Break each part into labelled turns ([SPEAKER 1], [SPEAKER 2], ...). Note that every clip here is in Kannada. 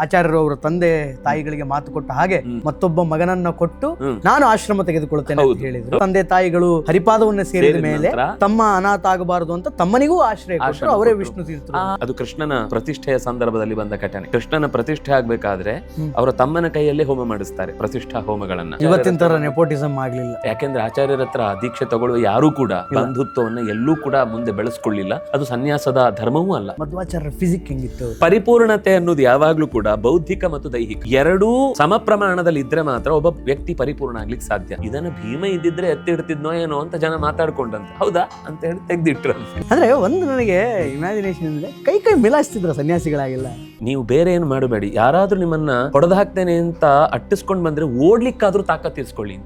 [SPEAKER 1] ಆಚಾರ್ಯರು ಅವರ ತಂದೆ ತಾಯಿಗಳಿಗೆ ಮಾತು ಕೊಟ್ಟ ಹಾಗೆ ಮತ್ತೊಬ್ಬ ಮಗನನ್ನ ಕೊಟ್ಟು ನಾನು ಆಶ್ರಮ ತೆಗೆದುಕೊಳ್ತೇನೆ ಅಂತ ಹೇಳಿದ್ರು. ತಂದೆ ತಾಯಿಗಳು ಹರಿಪಾದವನ್ನ ಸೇರಿದ ಮೇಲೆ ತಮ್ಮ ಅನಾಥ ಆಗಬಾರದು ಅಂತ ತಮ್ಮನಿಗೂ ಆಶ್ರಯ ಕೊಟ್ಟರು. ಅವರೇ ವಿಷ್ಣು ತೀರ್ಥರು.
[SPEAKER 2] ಅದು ಕೃಷ್ಣನ ಪ್ರತಿಷ್ಠೆಯ ಸಂದರ್ಭದಲ್ಲಿ ಬಂದ ಘಟನೆ. ಕೃಷ್ಣನ ಪ್ರತಿಷ್ಠೆ ಆಗ್ಬೇಕಾದ್ರೆ ಅವರ ತಮ್ಮನ ಕೈಯಲ್ಲೇ ಹೋಮ ಮಾಡಿಸ್ತಾರೆ, ಪ್ರತಿಷ್ಠಾ ಹೋಮಗಳನ್ನ.
[SPEAKER 1] ಇವತ್ತಿನ ತರ ನೆಪೋಟಿಸಂ ಆಗ್ಲಿಲ್ಲ.
[SPEAKER 2] ಯಾಕೆಂದ್ರೆ ಆಚಾರ್ಯರ ಹತ್ರ ದೀಕ್ಷೆ ತಗೊಳ್ಳುವ ಯಾರು ಕೂಡ ಬಂಧುತ್ವವನ್ನ ಎಲ್ಲೂ ಕೂಡ ಮುಂದೆ ಬೆಳೆಸ್ಕೊಳ್ಳಿಲ್ಲ. ಅದು ಸನ್ಯಾಸದ ಧರ್ಮವೂ ಅಲ್ಲ.
[SPEAKER 1] ಮಧ್ವಾಚಾರ್ಯರ ಫಿಸಿಕ್ ಹೆಂಗಿತ್ತು?
[SPEAKER 2] ಪರಿಪೂರ್ಣತೆ ಅನ್ನೋದು ಯಾವಾಗ್ಲೂ ಕೂಡ ಬೌದ್ಧಿಕ ಮತ್ತು ದೈಹಿಕ ಎರಡೂ ಸಮ ಪ್ರಮಾಣದಲ್ಲಿ ಇದ್ರೆ ಮಾತ್ರ ಒಬ್ಬ ವ್ಯಕ್ತಿ ಪರಿಪೂರ್ಣ ಆಗ್ಲಿಕ್ಕೆ ಸಾಧ್ಯ. ಇದನ್ನ ಭೀಮ ಇದ್ದಿದ್ರೆ ಎತ್ತಿಡ್ತಿದ್ನೋ ಏನೋ ಅಂತ ಜನ ಮಾತಾಡ್ಕೊಂಡಂತ, ಹೌದಾ ಅಂತ ಹೇಳಿ ತೆಗ್ದಿಟ್ರು.
[SPEAKER 1] ಅಂದ್ರೆ ಒಂದು ನನಗೆ ಇಮ್ಯಾಜಿನೇಷನ್ ಅಂದ್ರೆ ಕೈ ಮಿಲಾಯಿಸ್ತಿದ್ರು ಸನ್ಯಾಸಿಗಳಾಗಿಲ್ಲ.
[SPEAKER 2] ನೀವು ಬೇರೆ ಏನು ಮಾಡಬೇಡಿ, ಯಾರಾದ್ರೂ ನಿಮ್ಮನ್ನ ಹೊಡೆದು ಹಾಕ್ತೇನೆ ಅಂತ ಅಟ್ಟಿಸ್ಕೊಂಡ್ ಬಂದ್ರೆ ಓಡ್ಲಿಕ್ಕಾದ್ರೂ ತಾಕತ್ ಇಸ್ಕೊಳ್ಳಿ.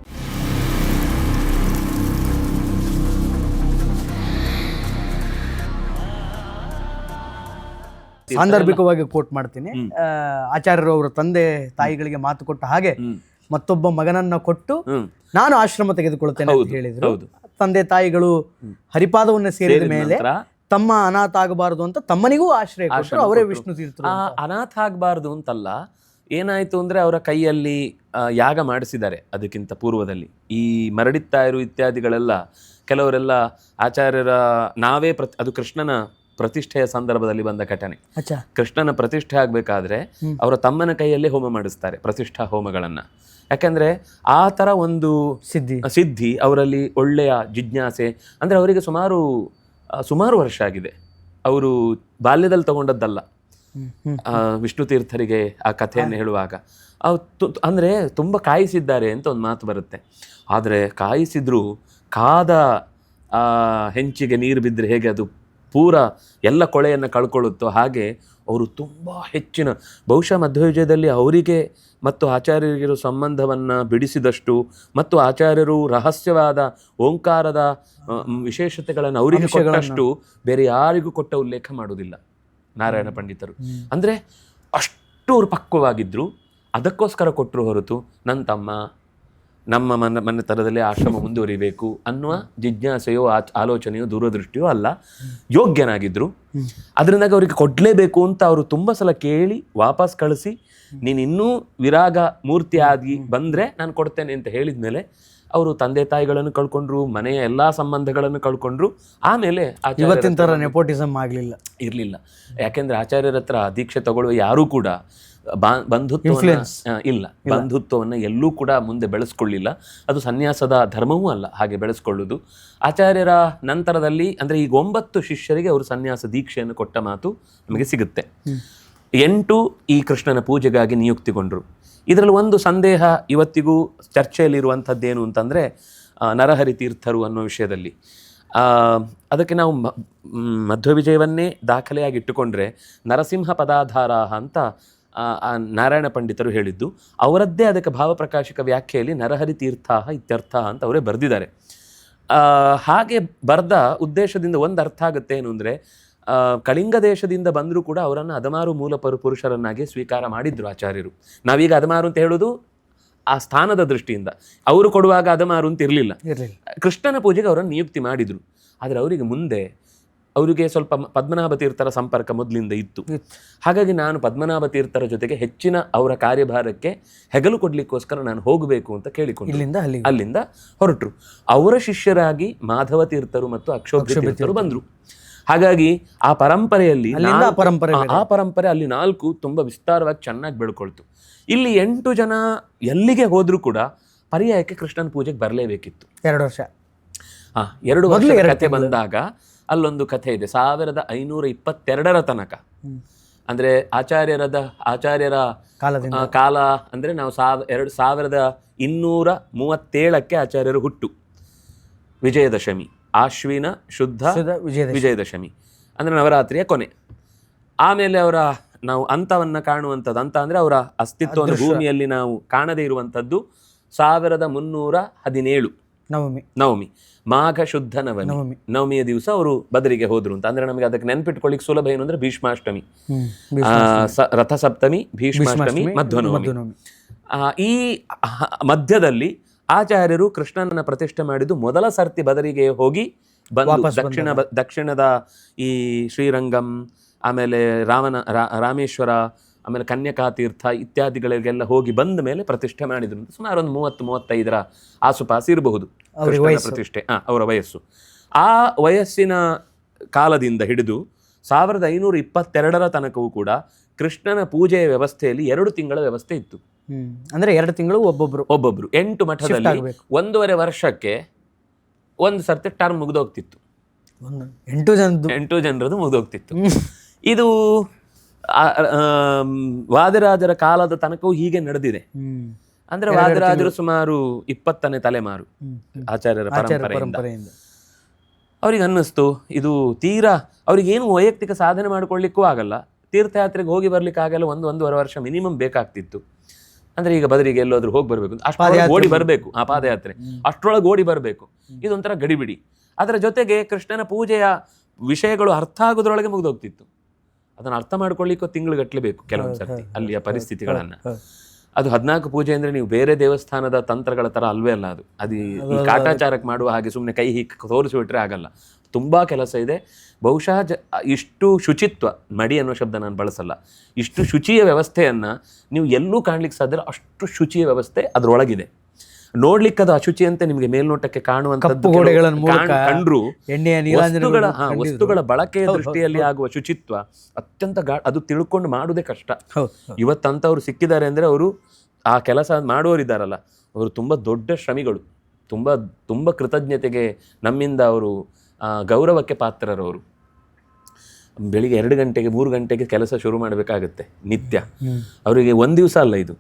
[SPEAKER 1] ಸಾಂದರ್ಭಿಕವಾಗಿ ಕೋಟ್ ಮಾಡ್ತೀನಿ. ಆಚಾರ್ಯರು ಅವರ ತಂದೆ ತಾಯಿಗಳಿಗೆ ಮಾತು ಕೊಟ್ಟ ಹಾಗೆ ಮತ್ತೊಬ್ಬ ಮಗನನ್ನ ಕೊಟ್ಟು ನಾನು ಆಶ್ರಮ ತೆಗೆದುಕೊಳ್ತೇನೆ ಅಂತ ಹೇಳಿದ್ರು. ತಂದೆ ತಾಯಿಗಳು ಹರಿಪಾದವನ್ನ ಸೇರಿದ ಮೇಲೆ ತಮ್ಮ ಅನಾಥ ಆಗಬಾರದು ಅಂತ ತಮ್ಮನಿಗೂ ಆಶ್ರಯ ಕೊಟ್ಟರು. ಅವರೇ ವಿಷ್ಣು ತೀರ್ಥರು.
[SPEAKER 2] ಅನಾಥ ಆಗಬಾರದು ಅಂತಲ್ಲ, ಏನಾಯ್ತು ಅಂದ್ರೆ ಅವರ ಕೈಯಲ್ಲಿ ಯಾಗ ಮಾಡಿಸಿದ್ದಾರೆ. ಅದಕ್ಕಿಂತ ಪೂರ್ವದಲ್ಲಿ ಈ ಮರಡಿತ್ತಾಯರು ಇತ್ಯಾದಿಗಳೆಲ್ಲ ಕೆಲವರೆಲ್ಲ ಆಚಾರ್ಯರ ನಾವೇ ಅದು ಕೃಷ್ಣನ ಪ್ರತಿಷ್ಠೆಯ ಸಂದರ್ಭದಲ್ಲಿ ಬಂದ ಘಟನೆ. ಕೃಷ್ಣನ ಪ್ರತಿಷ್ಠೆ ಆಗ್ಬೇಕಾದ್ರೆ ಅವರ ತಮ್ಮನ ಕೈಯಲ್ಲೇ ಹೋಮ ಮಾಡಿಸ್ತಾರೆ, ಪ್ರತಿಷ್ಠಾ ಹೋಮಗಳನ್ನ. ಯಾಕಂದ್ರೆ ಆ ತರ ಒಂದು ಸಿದ್ಧಿ ಅವರಲ್ಲಿ ಒಳ್ಳೆಯ ಜಿಜ್ಞಾಸೆ. ಅಂದ್ರೆ ಅವರಿಗೆ ಸುಮಾರು ವರ್ಷ ಆಗಿದೆ. ಅವರು ಬಾಲ್ಯದಲ್ಲಿ ತಗೊಂಡದ್ದಲ್ಲ. ವಿಷ್ಣು ತೀರ್ಥರಿಗೆ ಆ ಕಥೆಯನ್ನು ಹೇಳುವಾಗ ಅಂದ್ರೆ ತುಂಬಾ ಕಾಯಿಸಿದ್ದಾರೆ ಅಂತ ಒಂದು ಮಾತು ಬರುತ್ತೆ. ಆದ್ರೆ ಕಾಯಿಸಿದ್ರು ಕಾದ ಹೆಂಚಿಗೆ ನೀರು ಬಿದ್ದರೆ ಹೇಗೆ ಅದು ಪೂರ ಎಲ್ಲ ಕೊಳೆಯನ್ನು ಕಳ್ಕೊಳ್ಳುತ್ತೋ ಹಾಗೆ ಅವರು ತುಂಬ ಹೆಚ್ಚಿನ, ಬಹುಶಃ ಮಧ್ವಯುಜಯದಲ್ಲಿ ಅವರಿಗೆ ಮತ್ತು ಆಚಾರ್ಯರಿಗಿರೋ ಸಂಬಂಧವನ್ನು ಬಿಡಿಸಿದಷ್ಟು ಮತ್ತು ಆಚಾರ್ಯರು ರಹಸ್ಯವಾದ ಓಂಕಾರದ ವಿಶೇಷತೆಗಳನ್ನು ಅವರಿಗೆ ಕೊಟ್ಟಷ್ಟು ಬೇರೆ ಯಾರಿಗೂ ಕೊಟ್ಟ ಉಲ್ಲೇಖ ಮಾಡುವುದಿಲ್ಲ ನಾರಾಯಣ ಪಂಡಿತರು. ಅಂದರೆ ಅಷ್ಟು ಪಕ್ವವಾಗಿದ್ದರು. ಅದಕ್ಕೋಸ್ಕರ ಕೊಟ್ಟರು ಹೊರತು ನನ್ನ ತಮ್ಮ ನಮ್ಮ ಮನೆತನದಲ್ಲಿ ಆಶ್ರಮ ಮುಂದುವರಿಬೇಕು ಅನ್ನುವ ಜಿಜ್ಞಾಸೆಯೋ ಆಲೋಚನೆಯೋ ದೂರದೃಷ್ಟಿಯೋ ಅಲ್ಲ. ಯೋಗ್ಯನಾಗಿದ್ರು. ಅದರಿಂದಾಗಿ ಅವರಿಗೆ ಕೊಡಲೇಬೇಕು ಅಂತ ಅವರು ತುಂಬ ಸಲ ಕೇಳಿ ವಾಪಸ್ ಕಳಿಸಿ, ನೀನು ಇನ್ನೂ ವಿರಾಗ ಮೂರ್ತಿ ಆಗಿ ಬಂದರೆ ನಾನು ಕೊಡ್ತೇನೆ ಅಂತ ಹೇಳಿದ ಮೇಲೆ ಅವರು ತಂದೆ ತಾಯಿಗಳನ್ನು ಕಳ್ಕೊಂಡ್ರು, ಮನೆಯ ಎಲ್ಲ ಸಂಬಂಧಗಳನ್ನು ಕಳ್ಕೊಂಡ್ರು. ಆಮೇಲೆ
[SPEAKER 1] ಇವತ್ತಿನ ಥರ ನೆಪೋಟಿಸಂ ಆಗಲಿಲ್ಲ,
[SPEAKER 2] ಇರಲಿಲ್ಲ. ಯಾಕೆಂದರೆ ಆಚಾರ್ಯರ ಹತ್ರ ದೀಕ್ಷೆ ತಗೊಳ್ಳುವ ಯಾರೂ ಕೂಡ ಬಂಧುತ್ವವನ್ನು ಎಲ್ಲೂ ಕೂಡ ಮುಂದೆ ಬೆಳೆಸ್ಕೊಳ್ಳಿಲ್ಲ. ಅದು ಸನ್ಯಾಸದ ಧರ್ಮವೂ ಅಲ್ಲ ಹಾಗೆ ಬೆಳೆಸ್ಕೊಳ್ಳುವುದು. ಆಚಾರ್ಯರ ನಂತರದಲ್ಲಿ ಅಂದರೆ ಈಗ 9 ಶಿಷ್ಯರಿಗೆ ಅವರು ಸನ್ಯಾಸ ದೀಕ್ಷೆಯನ್ನು ಕೊಟ್ಟ ಮಾತು ನಮಗೆ ಸಿಗುತ್ತೆ. 8 ಈ ಕೃಷ್ಣನ ಪೂಜೆಗಾಗಿ ನಿಯುಕ್ತಿಗೊಂಡರು. ಇದರಲ್ಲಿ ಒಂದು ಸಂದೇಹ ಇವತ್ತಿಗೂ ಚರ್ಚೆಯಲ್ಲಿರುವಂಥದ್ದೇನು ಅಂತಂದರೆ ನರಹರಿ ತೀರ್ಥರು ಅನ್ನೋ ವಿಷಯದಲ್ಲಿ. ಅದಕ್ಕೆ ನಾವು ಮಧ್ವವಿಜಯವನ್ನೇ ದಾಖಲೆಯಾಗಿ ಇಟ್ಟುಕೊಂಡ್ರೆ ನರಸಿಂಹ ಪದಾಧಾರ ಅಂತ ನಾರಾಯಣ ಪಂಡಿತರು ಹೇಳಿದ್ದು. ಅವರದ್ದೇ ಅದಕ್ಕೆ ಭಾವಪ್ರಕಾಶಿಕ ವ್ಯಾಖ್ಯೆಯಲ್ಲಿ ನರಹರಿ ತೀರ್ಥ ಇತ್ಯರ್ಥ ಅಂತ ಅವರೇ ಬರೆದಿದ್ದಾರೆ. ಹಾಗೆ ಬರೆದ ಉದ್ದೇಶದಿಂದ ಒಂದು ಅರ್ಥ ಆಗುತ್ತೆ ಏನು ಅಂದರೆ, ಕಳಿಂಗ ದೇಶದಿಂದ ಬಂದರೂ ಕೂಡ ಅವರನ್ನು ಅದಮಾರು ಮೂಲ ಪುರುಷರನ್ನಾಗಿ ಸ್ವೀಕಾರ ಮಾಡಿದ್ರು ಆಚಾರ್ಯರು. ನಾವೀಗ ಅದಮಾರು ಅಂತ ಹೇಳೋದು ಆ ಸ್ಥಾನದ ದೃಷ್ಟಿಯಿಂದ. ಅವರು ಕೊಡುವಾಗ ಅದಮಾರು ಅಂತ ಇರಲಿಲ್ಲ. ಕೃಷ್ಣನ ಪೂಜೆಗೆ ಅವರನ್ನು ನಿಯುಕ್ತಿ ಮಾಡಿದರು. ಆದರೆ ಅವರಿಗೆ ಮುಂದೆ ಅವರಿಗೆ ಸ್ವಲ್ಪ ಪದ್ಮನಾಭ ತೀರ್ಥರ ಸಂಪರ್ಕ ಮೊದಲಿಂದ ಇತ್ತು. ಹಾಗಾಗಿ ನಾನು ಪದ್ಮನಾಭ ತೀರ್ಥರ ಜೊತೆಗೆ ಹೆಚ್ಚಿನ ಅವರ ಕಾರ್ಯಭಾರಕ್ಕೆ ಹೆಗಲು ಕೊಡ್ಲಿಕ್ಕೋಸ್ಕರ ನಾನು ಹೋಗಬೇಕು ಅಂತ ಕೇಳಿಕೊಂಡು ಅಲ್ಲಿಂದ ಹೊರಟರು. ಅವರ ಶಿಷ್ಯರಾಗಿ ಮಾಧವ ತೀರ್ಥರು ಮತ್ತು ಅಕ್ಷೋಭ್ಯ ತೀರ್ಥರು ಬಂದರು. ಹಾಗಾಗಿ ಆ ಪರಂಪರೆಯಲ್ಲಿ ಆ ಪರಂಪರೆ ಅಲ್ಲಿ 4 ತುಂಬಾ ವಿಸ್ತಾರವಾಗಿ ಚೆನ್ನಾಗಿ ಬೆಳ್ಕೊಳ್ತು. ಇಲ್ಲಿ 8 ಜನ ಎಲ್ಲಿಗೆ ಹೋದ್ರೂ ಕೂಡ ಪರ್ಯಾಯಕ್ಕೆ ಕೃಷ್ಣನ ಪೂಜೆಗೆ ಬರಲೇಬೇಕಿತ್ತು. 2 ವರ್ಷ ಕಥೆ ಬಂದಾಗ ಅಲ್ಲೊಂದು ಕಥೆ ಇದೆ. 1522 ತನಕ ಅಂದ್ರೆ ಆಚಾರ್ಯರ ಕಾಲ ಅಂದ್ರೆ ನಾವು 2237 ಆಚಾರ್ಯರು ಹುಟ್ಟು. ವಿಜಯದಶಮಿ, ಆಶ್ವಿನ ಶುದ್ಧ ವಿಜಯದಶಮಿ ಅಂದ್ರೆ ನವರಾತ್ರಿಯ ಕೊನೆ. ಆಮೇಲೆ ನಾವು ಅಂತವನ್ನ ಕಾಣುವಂಥದ್ದು, ಅಂತ ಅಂದ್ರೆ ಅವರ ಅಸ್ತಿತ್ವವನ್ನು ಭೂಮಿಯಲ್ಲಿ ನಾವು ಕಾಣದೇ ಇರುವಂಥದ್ದು 1317 ನವಮಿ, ಮಾಘ ಶುದ್ಧ ನವಮಿಯ ದಿವಸ ಅವರು ಬದರಿಗೆ ಹೋದ್ರು ಅಂತ. ಅಂದ್ರೆ ನಮಗೆ ಅದಕ್ಕೆ ನೆನ್ಪಿಟ್ಕೊಳ್ಳಿಕ್ಕೆ ಸುಲಭ ಏನು ಅಂದ್ರೆ ಭೀಷ್ಮಾಷ್ಟಮಿ, ರಥಸಪ್ತಮಿ, ಭೀಷ್ಮಾಷ್ಟಮಿ, ಮಧ್ವನವಮಿ. ಈ ಮಧ್ಯದಲ್ಲಿ ಆಚಾರ್ಯರು ಕೃಷ್ಣನನ್ನ ಪ್ರತಿಷ್ಠೆ ಮಾಡಿದ್ದು ಮೊದಲ ಸರ್ತಿ ಬದರಿಗೆ ಹೋಗಿ ದಕ್ಷಿಣದ ಈ ಶ್ರೀರಂಗಂ, ಆಮೇಲೆ ರಾಮೇಶ್ವರ, ಆಮೇಲೆ ಕನ್ಯಕಾ ತೀರ್ಥ ಇತ್ಯಾದಿಗಳಿಗೆಲ್ಲ ಹೋಗಿ ಬಂದ ಮೇಲೆ ಪ್ರತಿಷ್ಠೆ ಮಾಡಿದ್ರು. ಸುಮಾರು ಒಂದು 30-35 ಆಸುಪಾಸು ಇರಬಹುದು ಕೃಷ್ಣನ ಪ್ರತಿಷ್ಠೆ, ಅವರ ವಯಸ್ಸು. ಆ ವಯಸ್ಸಿನ ಕಾಲದಿಂದ ಹಿಡಿದು 1522 ತನಕವೂ ಕೂಡ ಕೃಷ್ಣನ ಪೂಜೆಯ ವ್ಯವಸ್ಥೆಯಲ್ಲಿ 2 ತಿಂಗಳ ವ್ಯವಸ್ಥೆ ಇತ್ತು.
[SPEAKER 1] ಅಂದ್ರೆ 2 ತಿಂಗಳು ಒಬ್ಬೊಬ್ರು
[SPEAKER 2] 8 ಮಠದಲ್ಲಿ 1.5 ವರ್ಷಕ್ಕೆ ಒಂದು ಸರ್ತಿ ಟರ್ಮ್ ಮುಗಿದೋಗ್ತಿತ್ತು.
[SPEAKER 1] 8
[SPEAKER 2] ಜನರದು ಮುಗಿದೋಗ್ತಿತ್ತು. ಇದು ವಾದಿರಾಜರ ಕಾಲದ ತನಕವೂ ಹೀಗೆ ನಡೆದಿದೆ. ಅಂದ್ರೆ ವಾದಿರಾಜರು ಸುಮಾರು 20ನೇ ತಲೆಮಾರು ಆಚಾರ್ಯರ ಪರಂಪರೆಯಿಂದ. ಅವ್ರಿಗೆ ಅನ್ನಿಸ್ತು ಇದು ತೀರಾ ಅವ್ರಿಗೇನು ವೈಯಕ್ತಿಕ ಸಾಧನೆ ಮಾಡ್ಕೊಳ್ಳಿಕ್ಕೂ ಆಗಲ್ಲ, ತೀರ್ಥಯಾತ್ರೆಗೆ ಹೋಗಿ ಬರ್ಲಿಕ್ಕೆ ಆಗಲ್ಲ, 1.5 ವರ್ಷ ಮಿನಿಮಮ್ ಬೇಕಾಗ್ತಿತ್ತು. ಅಂದ್ರೆ ಈಗ ಬದರಿಗೆ ಎಲ್ಲೋದ್ರು ಹೋಗಿ ಬರ್ಬೇಕು, ಅಷ್ಟೊಳಗೆ ಓಡಿ ಬರಬೇಕು, ಆ ಪಾದಯಾತ್ರೆ ಅಷ್ಟರೊಳಗೆ ಓಡಿ ಬರಬೇಕು, ಇದೊಂಥರ ಗಡಿಬಿಡಿ. ಅದರ ಜೊತೆಗೆ ಕೃಷ್ಣನ ಪೂಜೆಯ ವಿಷಯಗಳು ಅರ್ಥ ಆಗೋದ್ರೊಳಗೆ ಮುಗಿದೋಗ್ತಿತ್ತು. ಅದನ್ನ ಅರ್ಥ ಮಾಡ್ಕೊಳ್ಳಿಕ್ಕೂ ತಿಂಗಳುಗಟ್ಟಲೆ ಬೇಕು ಕೆಲವೊಂದು ಸರ್ತಿ ಅಲ್ಲಿಯ ಪರಿಸ್ಥಿತಿಗಳನ್ನ. ಅದು 14 ಪೂಜೆ ಅಂದ್ರೆ ನೀವು ಬೇರೆ ದೇವಸ್ಥಾನದ ತಂತ್ರಗಳ ತರ ಅಲ್ವೇ ಅಲ್ಲ. ಅದು ಈ ಕಾಟಾಚಾರಕ್ಕೆ ಮಾಡುವ ಹಾಗೆ ಸುಮ್ಮನೆ ಕೈ ಹೀಗೆ ತೋರಿಸಿಬಿಟ್ರೆ ಆಗಲ್ಲ. ತುಂಬಾ ಕೆಲಸ ಇದೆ. ಬಹುಶಃ ಇಷ್ಟು ಶುಚಿತ್ವ, ಮಡಿ ಅನ್ನೋ ಶಬ್ದ ನಾನು ಬಳಸಲ್ಲ, ಇಷ್ಟು ಶುಚಿಯ ವ್ಯವಸ್ಥೆಯನ್ನ ನೀವು ಎಲ್ಲೂ ಕಾಣ್ಲಿಕ್ಕೆ ಸಾಧ್ಯ. ಅಷ್ಟು ಶುಚಿಯ ವ್ಯವಸ್ಥೆ ಅದ್ರೊಳಗಿದೆ. ನೋಡ್ಲಿಕ್ಕೆ ಅದು ಅಶುಚಿ ಅಂತ ನಿಮಗೆ ಮೇಲ್ನೋಟಕ್ಕೆ ಕಾಣುವಂಥದ್ದು ಕಂಡ್ರು ವಸ್ತುಗಳ ಬಳಕೆಯ ದೃಷ್ಟಿಯಲ್ಲಿ ಆಗುವ ಶುಚಿತ್ವ ಅತ್ಯಂತ ಅದು ತಿಳ್ಕೊಂಡು ಮಾಡುವುದೇ ಕಷ್ಟ. ಇವತ್ತಂತವ್ರು ಸಿಕ್ಕಿದ್ದಾರೆ ಅಂದ್ರೆ ಅವರು ಆ ಕೆಲಸ ಮಾಡೋರಿದ್ದಾರಲ್ಲ, ಅವರು ತುಂಬಾ ದೊಡ್ಡ ಶ್ರಮಿಗಳು, ತುಂಬಾ ತುಂಬಾ ಕೃತಜ್ಞತೆಗೆ ನಮ್ಮಿಂದ ಅವರು ಗೌರವಕ್ಕೆ ಪಾತ್ರರವರು. ಬೆಳಿಗ್ಗೆ 2 ಗಂಟೆಗೆ 3 ಗಂಟೆಗೆ ಕೆಲಸ ಶುರು ಮಾಡಬೇಕಾಗತ್ತೆ ನಿತ್ಯ. ಅವರಿಗೆ ಒಂದ್ ದಿವಸ ಅಲ್ಲ ಇದು,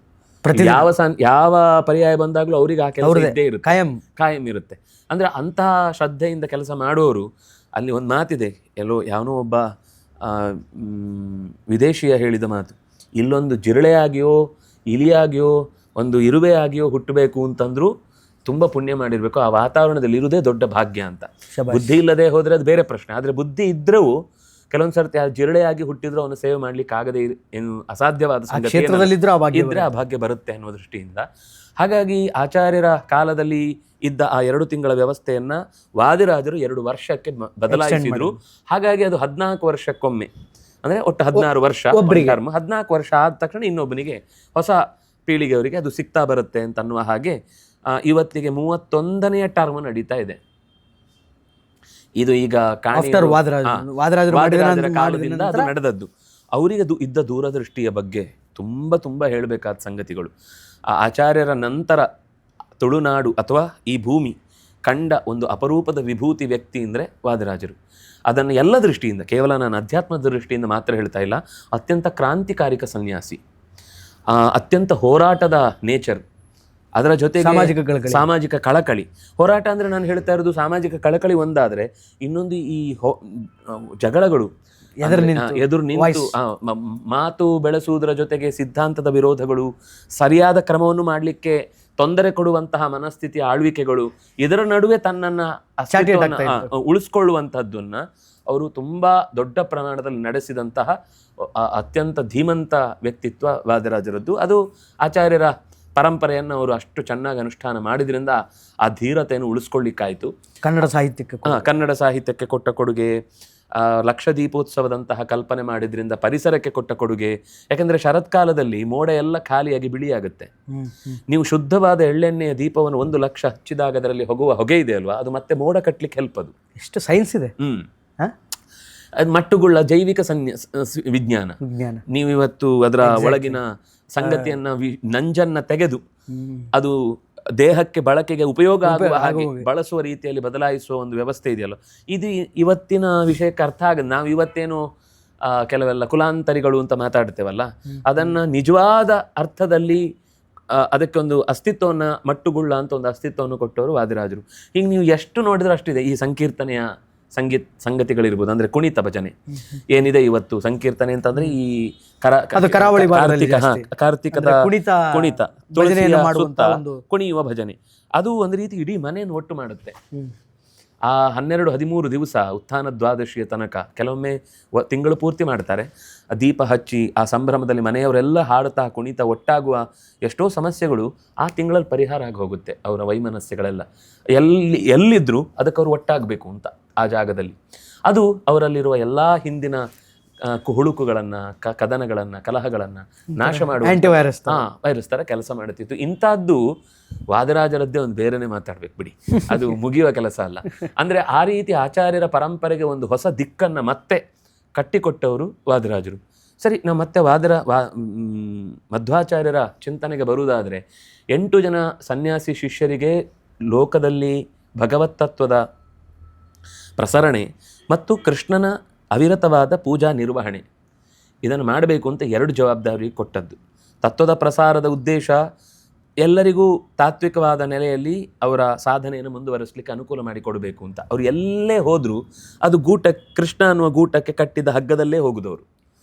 [SPEAKER 2] ಯಾವ ಪರ್ಯಾಯ ಬಂದಾಗ್ಲೂ ಅವ್ರಿಗೆ ಆ ಕೆಲಸ ಇದ್ದೇ ಇರುತ್ತೆ, ಕಾಯಂ ಇರುತ್ತೆ. ಅಂದ್ರೆ ಅಂತಹ ಶ್ರದ್ಧೆಯಿಂದ ಕೆಲಸ ಮಾಡೋರು. ಅಲ್ಲಿ ಒಂದು ಮಾತಿದೆ, ಯಾವನೋ ಒಬ್ಬ ವಿದೇಶಿಯ ಹೇಳಿದ ಮಾತು, ಇಲ್ಲೊಂದು ಜಿರಳೆಯಾಗಿಯೋ ಇಲಿಯಾಗಿಯೋ ಒಂದು ಇರುವೆ ಆಗಿಯೋ ಹುಟ್ಟಬೇಕು ಅಂತಂದ್ರು ತುಂಬಾ ಪುಣ್ಯ ಮಾಡಿರ್ಬೇಕು, ಆ ವಾತಾವರಣದಲ್ಲಿ ಇರುವುದೇ ದೊಡ್ಡ ಭಾಗ್ಯ ಅಂತ. ಬುದ್ಧಿ ಇಲ್ಲದೆ ಹೋದ್ರೆ ಅದು ಬೇರೆ ಪ್ರಶ್ನೆ. ಆದ್ರೆ ಬುದ್ಧಿ ಇದ್ರೂ ಕೆಲವೊಂದ್ ಸರ್ತಿ ಆ ಜಿರಳೆಯಾಗಿ ಹುಟ್ಟಿದ್ರು ಅವನು ಸೇವೆ ಮಾಡ್ಲಿಕ್ಕೆ ಆಗದೆ ಏನು ಅಸಾಧ್ಯವಾದ ಸಂಗತಿ ಇದ್ರೆ ಆ ಭಾಗ್ಯ ಬರುತ್ತೆ ಅನ್ನೋ ದೃಷ್ಟಿಯಿಂದ. ಹಾಗಾಗಿ ಆಚಾರ್ಯರ ಕಾಲದಲ್ಲಿ ಇದ್ದ ಆ 2 ತಿಂಗಳ ವ್ಯವಸ್ಥೆಯನ್ನ ವಾದಿರಾಜರು 2 ವರ್ಷಕ್ಕೆ ಬದಲಾಯಿಸಿದ್ರು. ಹಾಗಾಗಿ ಅದು 14 ವರ್ಷಕ್ಕೊಮ್ಮೆ, ಅಂದ್ರೆ ಒಟ್ಟು 16 ವರ್ಷ ಟರ್ಮ್. 14 ವರ್ಷ ಆದ ತಕ್ಷಣ ಇನ್ನೊಬ್ಬನಿಗೆ, ಹೊಸ ಪೀಳಿಗೆಯವರಿಗೆ ಅದು ಸಿಗ್ತಾ ಬರುತ್ತೆ ಅಂತ ಅನ್ನುವ ಹಾಗೆ ಇವತ್ತಿಗೆ 31ನೇ ಟರ್ಮ್ ನಡೀತಾ ಇದೆ. ಇದು ಈಗ ವಾದಿರಾಜರ ಕಾಲದಿಂದ ಅದು ನಡೆದದ್ದು. ಅವರಿಗೆ ಇದ್ದ ದೂರದೃಷ್ಟಿಯ ಬಗ್ಗೆ ತುಂಬಾ ತುಂಬಾ ಹೇಳಬೇಕಾದ ಸಂಗತಿಗಳು. ಆ ಆಚಾರ್ಯರ ನಂತರ ತುಳುನಾಡು ಅಥವಾ ಈ ಭೂಮಿ ಕಂಡ ಒಂದು ಅಪರೂಪದ ವಿಭೂತಿ ವ್ಯಕ್ತಿ ಅಂದರೆ ವಾದಿರಾಜರು. ಅದನ್ನು ಎಲ್ಲ ದೃಷ್ಟಿಯಿಂದ, ಕೇವಲ ನಾನು ಅಧ್ಯಾತ್ಮದ ದೃಷ್ಟಿಯಿಂದ ಮಾತ್ರ ಹೇಳ್ತಾ ಇಲ್ಲ, ಅತ್ಯಂತ ಕ್ರಾಂತಿಕಾರಿಕ ಸನ್ಯಾಸಿ, ಅತ್ಯಂತ ಹೋರಾಟದ ನೇಚರ್, ಅದರ ಜೊತೆಗೆ ಸಾಮಾಜಿಕ ಕಳಕಳಿ. ಹೋರಾಟ ಅಂದ್ರೆ ನಾನು ಹೇಳ್ತಾ ಇರೋದು ಸಾಮಾಜಿಕ ಕಳಕಳಿ ಒಂದಾದ್ರೆ, ಇನ್ನೊಂದು ಈ ಜಗಳಗಳು ಎದುರು ನಿಂತು ಮಾತು ಬೆಳೆಸುವುದರ ಜೊತೆಗೆ ಸಿದ್ಧಾಂತದ ವಿರೋಧಗಳು, ಸರಿಯಾದ ಕ್ರಮವನ್ನು ಮಾಡಲಿಕ್ಕೆ ತೊಂದರೆ ಕೊಡುವಂತಹ ಮನಸ್ಥಿತಿ, ಆಳ್ವಿಕೆಗಳು, ಇದರ ನಡುವೆ ತನ್ನನ್ನ ಉಳಿಸ್ಕೊಳ್ಳುವಂತಹದ್ದನ್ನ ಅವರು ತುಂಬಾ ದೊಡ್ಡ ಪ್ರಮಾಣದಲ್ಲಿ ನಡೆಸಿದಂತಹ ಅತ್ಯಂತ ಧೀಮಂತ ವ್ಯಕ್ತಿತ್ವ ವಾದಿರಾಜರದ್ದು. ಅದು ಆಚಾರ್ಯರ ಪರಂಪರೆಯನ್ನು ಅವರು ಅಷ್ಟು ಚೆನ್ನಾಗಿ ಅನುಷ್ಠಾನ ಮಾಡಿದ್ರಿಂದ ಆ ಧೀರತೆಯನ್ನು ಉಳಿಸ್ಕೊಳ್ಳಿಕ್ಕಾಯ್ತು. ಕನ್ನಡ ಸಾಹಿತ್ಯಕ್ಕೆ ಕೊಟ್ಟ ಕೊಡುಗೆ, ಲಕ್ಷ ದೀಪೋತ್ಸವದಂತಹ ಕಲ್ಪನೆ ಮಾಡಿದ್ರಿಂದ ಪರಿಸರಕ್ಕೆ ಕೊಟ್ಟ ಕೊಡುಗೆ. ಯಾಕಂದ್ರೆ ಶರತ್ಕಾಲದಲ್ಲಿ ಮೋಡ ಎಲ್ಲ ಖಾಲಿಯಾಗಿ ಬಿಳಿಯಾಗುತ್ತೆ. ನೀವು ಶುದ್ಧವಾದ ಎಳ್ಳೆಣ್ಣೆಯ ದೀಪವನ್ನು 1 ಲಕ್ಷ ಹಚ್ಚಿದಾಗ ಅದರಲ್ಲಿ ಹೊಗೆ ಇದೆ ಅಲ್ವಾ, ಅದು ಮತ್ತೆ ಮೋಡ ಕಟ್ಲಿಕ್ಕೆ ಹೆಲ್ಪ್. ಅದು ಎಷ್ಟು ಸೈನ್ಸ್ ಇದೆ. ಅದು ಮಟ್ಟುಗುಳ್ಳ ಜೈವಿಕ ವಿಜ್ಞಾನ. ನೀವು ಇವತ್ತು ಅದರ ಒಳಗಿನ ಸಂಗತಿಯನ್ನ ನಂಜನ್ನ ತೆಗೆದು ಅದು ದೇಹಕ್ಕೆ ಬಳಕೆಗೆ ಉಪಯೋಗ ಆಗುವ ಹಾಗೆ ಬಳಸುವ ರೀತಿಯಲ್ಲಿ ಬದಲಾಯಿಸುವ ಒಂದು ವ್ಯವಸ್ಥೆ ಇದೆಯಲ್ಲ, ಇದು ಇವತ್ತಿನ ವಿಷಯಕ್ಕೆ ಅರ್ಥ ಆಗದು. ನಾವು ಇವತ್ತೇನು ಕೆಲವೆಲ್ಲ ಕುಲಾಂತರಿಗಳು ಅಂತ ಮಾತಾಡ್ತೇವಲ್ಲ, ಅದನ್ನ ನಿಜವಾದ ಅರ್ಥದಲ್ಲಿ ಅದಕ್ಕೊಂದು ಅಸ್ತಿತ್ವವನ್ನು, ಮಟ್ಟುಗುಳ್ಳ ಅಂತ ಒಂದು ಅಸ್ತಿತ್ವವನ್ನು ಕೊಟ್ಟವರು ವಾದಿರಾಜರು. ಈಗ ನೀವು ಎಷ್ಟು ನೋಡಿದ್ರೆ ಅಷ್ಟಿದೆ. ಈ ಸಂಕೀರ್ತನೆಯ ಸಂಗತಿಗಳಿರ್ಬೋದು, ಅಂದ್ರೆ ಕುಣಿತ ಭಜನೆ ಏನಿದೆ ಇವತ್ತು. ಸಂಕೀರ್ತನೆ ಅಂತಂದ್ರೆ ಈ ಕಾರ್ತಿಕದ ಕುಣಿತ, ಕುಣಿಯುವ ಭಜನೆ, ಅದು ಒಂದು ರೀತಿ ಇಡೀ ಮನೆಯನ್ನು ಒಟ್ಟು ಮಾಡುತ್ತೆ. ಆ 12-13 ದಿವಸ ಉತ್ಥಾನ ದ್ವಾದಶಿಯ ತನಕ ಕೆಲವೊಮ್ಮೆ ತಿಂಗಳು ಪೂರ್ತಿ ಮಾಡ್ತಾರೆ. ದೀಪ ಹಚ್ಚಿ ಆ ಸಂಭ್ರಮದಲ್ಲಿ ಮನೆಯವರೆಲ್ಲ ಹಾಡುತ್ತಾ ಕುಣಿತ ಒಟ್ಟಾಗುವ ಎಷ್ಟೋ ಸಮಸ್ಯೆಗಳು ಆ ತಿಂಗಳಲ್ಲಿ ಪರಿಹಾರ ಆಗಿ ಹೋಗುತ್ತೆ. ಅವರ ವೈಮನಸ್ಯಗಳೆಲ್ಲ ಎಲ್ಲಿದ್ರು ಅದಕ್ಕೆ ಅವರು ಒಟ್ಟಾಗಬೇಕು ಅಂತ ಆ ಜಾಗದಲ್ಲಿ. ಅದು ಅವರಲ್ಲಿರುವ ಎಲ್ಲ ಹಿಂದಿನ ಹುಳುಕುಗಳನ್ನ ಕದನಗಳನ್ನ ಕಲಹಗಳನ್ನ ನಾಶ ಮಾಡುವ
[SPEAKER 1] ಆಂಟಿವೈರಸ್
[SPEAKER 2] ವೈರಸ್ ತರ ಕೆಲಸ ಮಾಡುತ್ತಿತ್ತು. ಇಂಥದ್ದು ವಾದರಾಜರದ್ದೇ ಒಂದು ಬೇರೆನೆ ಮಾತಾಡ್ಬೇಕು ಬಿಡಿ, ಅದು ಮುಗಿಯುವ ಕೆಲಸ ಅಲ್ಲ. ಅಂದ್ರೆ ಆ ರೀತಿ ಆಚಾರ್ಯರ ಪರಂಪರೆಗೆ ಒಂದು ಹೊಸ ದಿಕ್ಕನ್ನ ಮತ್ತೆ ಕಟ್ಟಿಕೊಟ್ಟವರು ವಾದರಾಜರು. ಸರಿ, ನಾವು ಮತ್ತೆ ಮಧ್ವಾಚಾರ್ಯರ ಚಿಂತನೆಗೆ ಬರುವುದಾದರೆ 8 ಜನ ಸನ್ಯಾಸಿ ಶಿಷ್ಯರಿಗೆ ಲೋಕದಲ್ಲಿ ಭಗವತ್ ತತ್ವದ ಪ್ರಸರಣೆ ಮತ್ತು ಕೃಷ್ಣನ ಅವಿರತವಾದ ಪೂಜಾ ನಿರ್ವಹಣೆ ಇದನ್ನು ಮಾಡಬೇಕು ಅಂತ 2 ಜವಾಬ್ದಾರಿ ಕೊಟ್ಟದ್ದು. ತತ್ವದ ಪ್ರಸಾರದ ಉದ್ದೇಶ ಎಲ್ಲರಿಗೂ ತಾತ್ವಿಕವಾದ ನೆಲೆಯಲ್ಲಿ ಅವರ ಸಾಧನೆಯನ್ನು ಮುಂದುವರಿಸಲಿಕ್ಕೆ ಅನುಕೂಲ ಮಾಡಿಕೊಡಬೇಕು ಅಂತ. ಅವರು ಎಲ್ಲೇ ಹೋದರೂ ಅದು ಕೃಷ್ಣ ಅನ್ನುವ ಗೂಟಕ್ಕೆ ಕಟ್ಟಿದ ಹಗ್ಗದಲ್ಲೇ ಹೋಗುದವರು.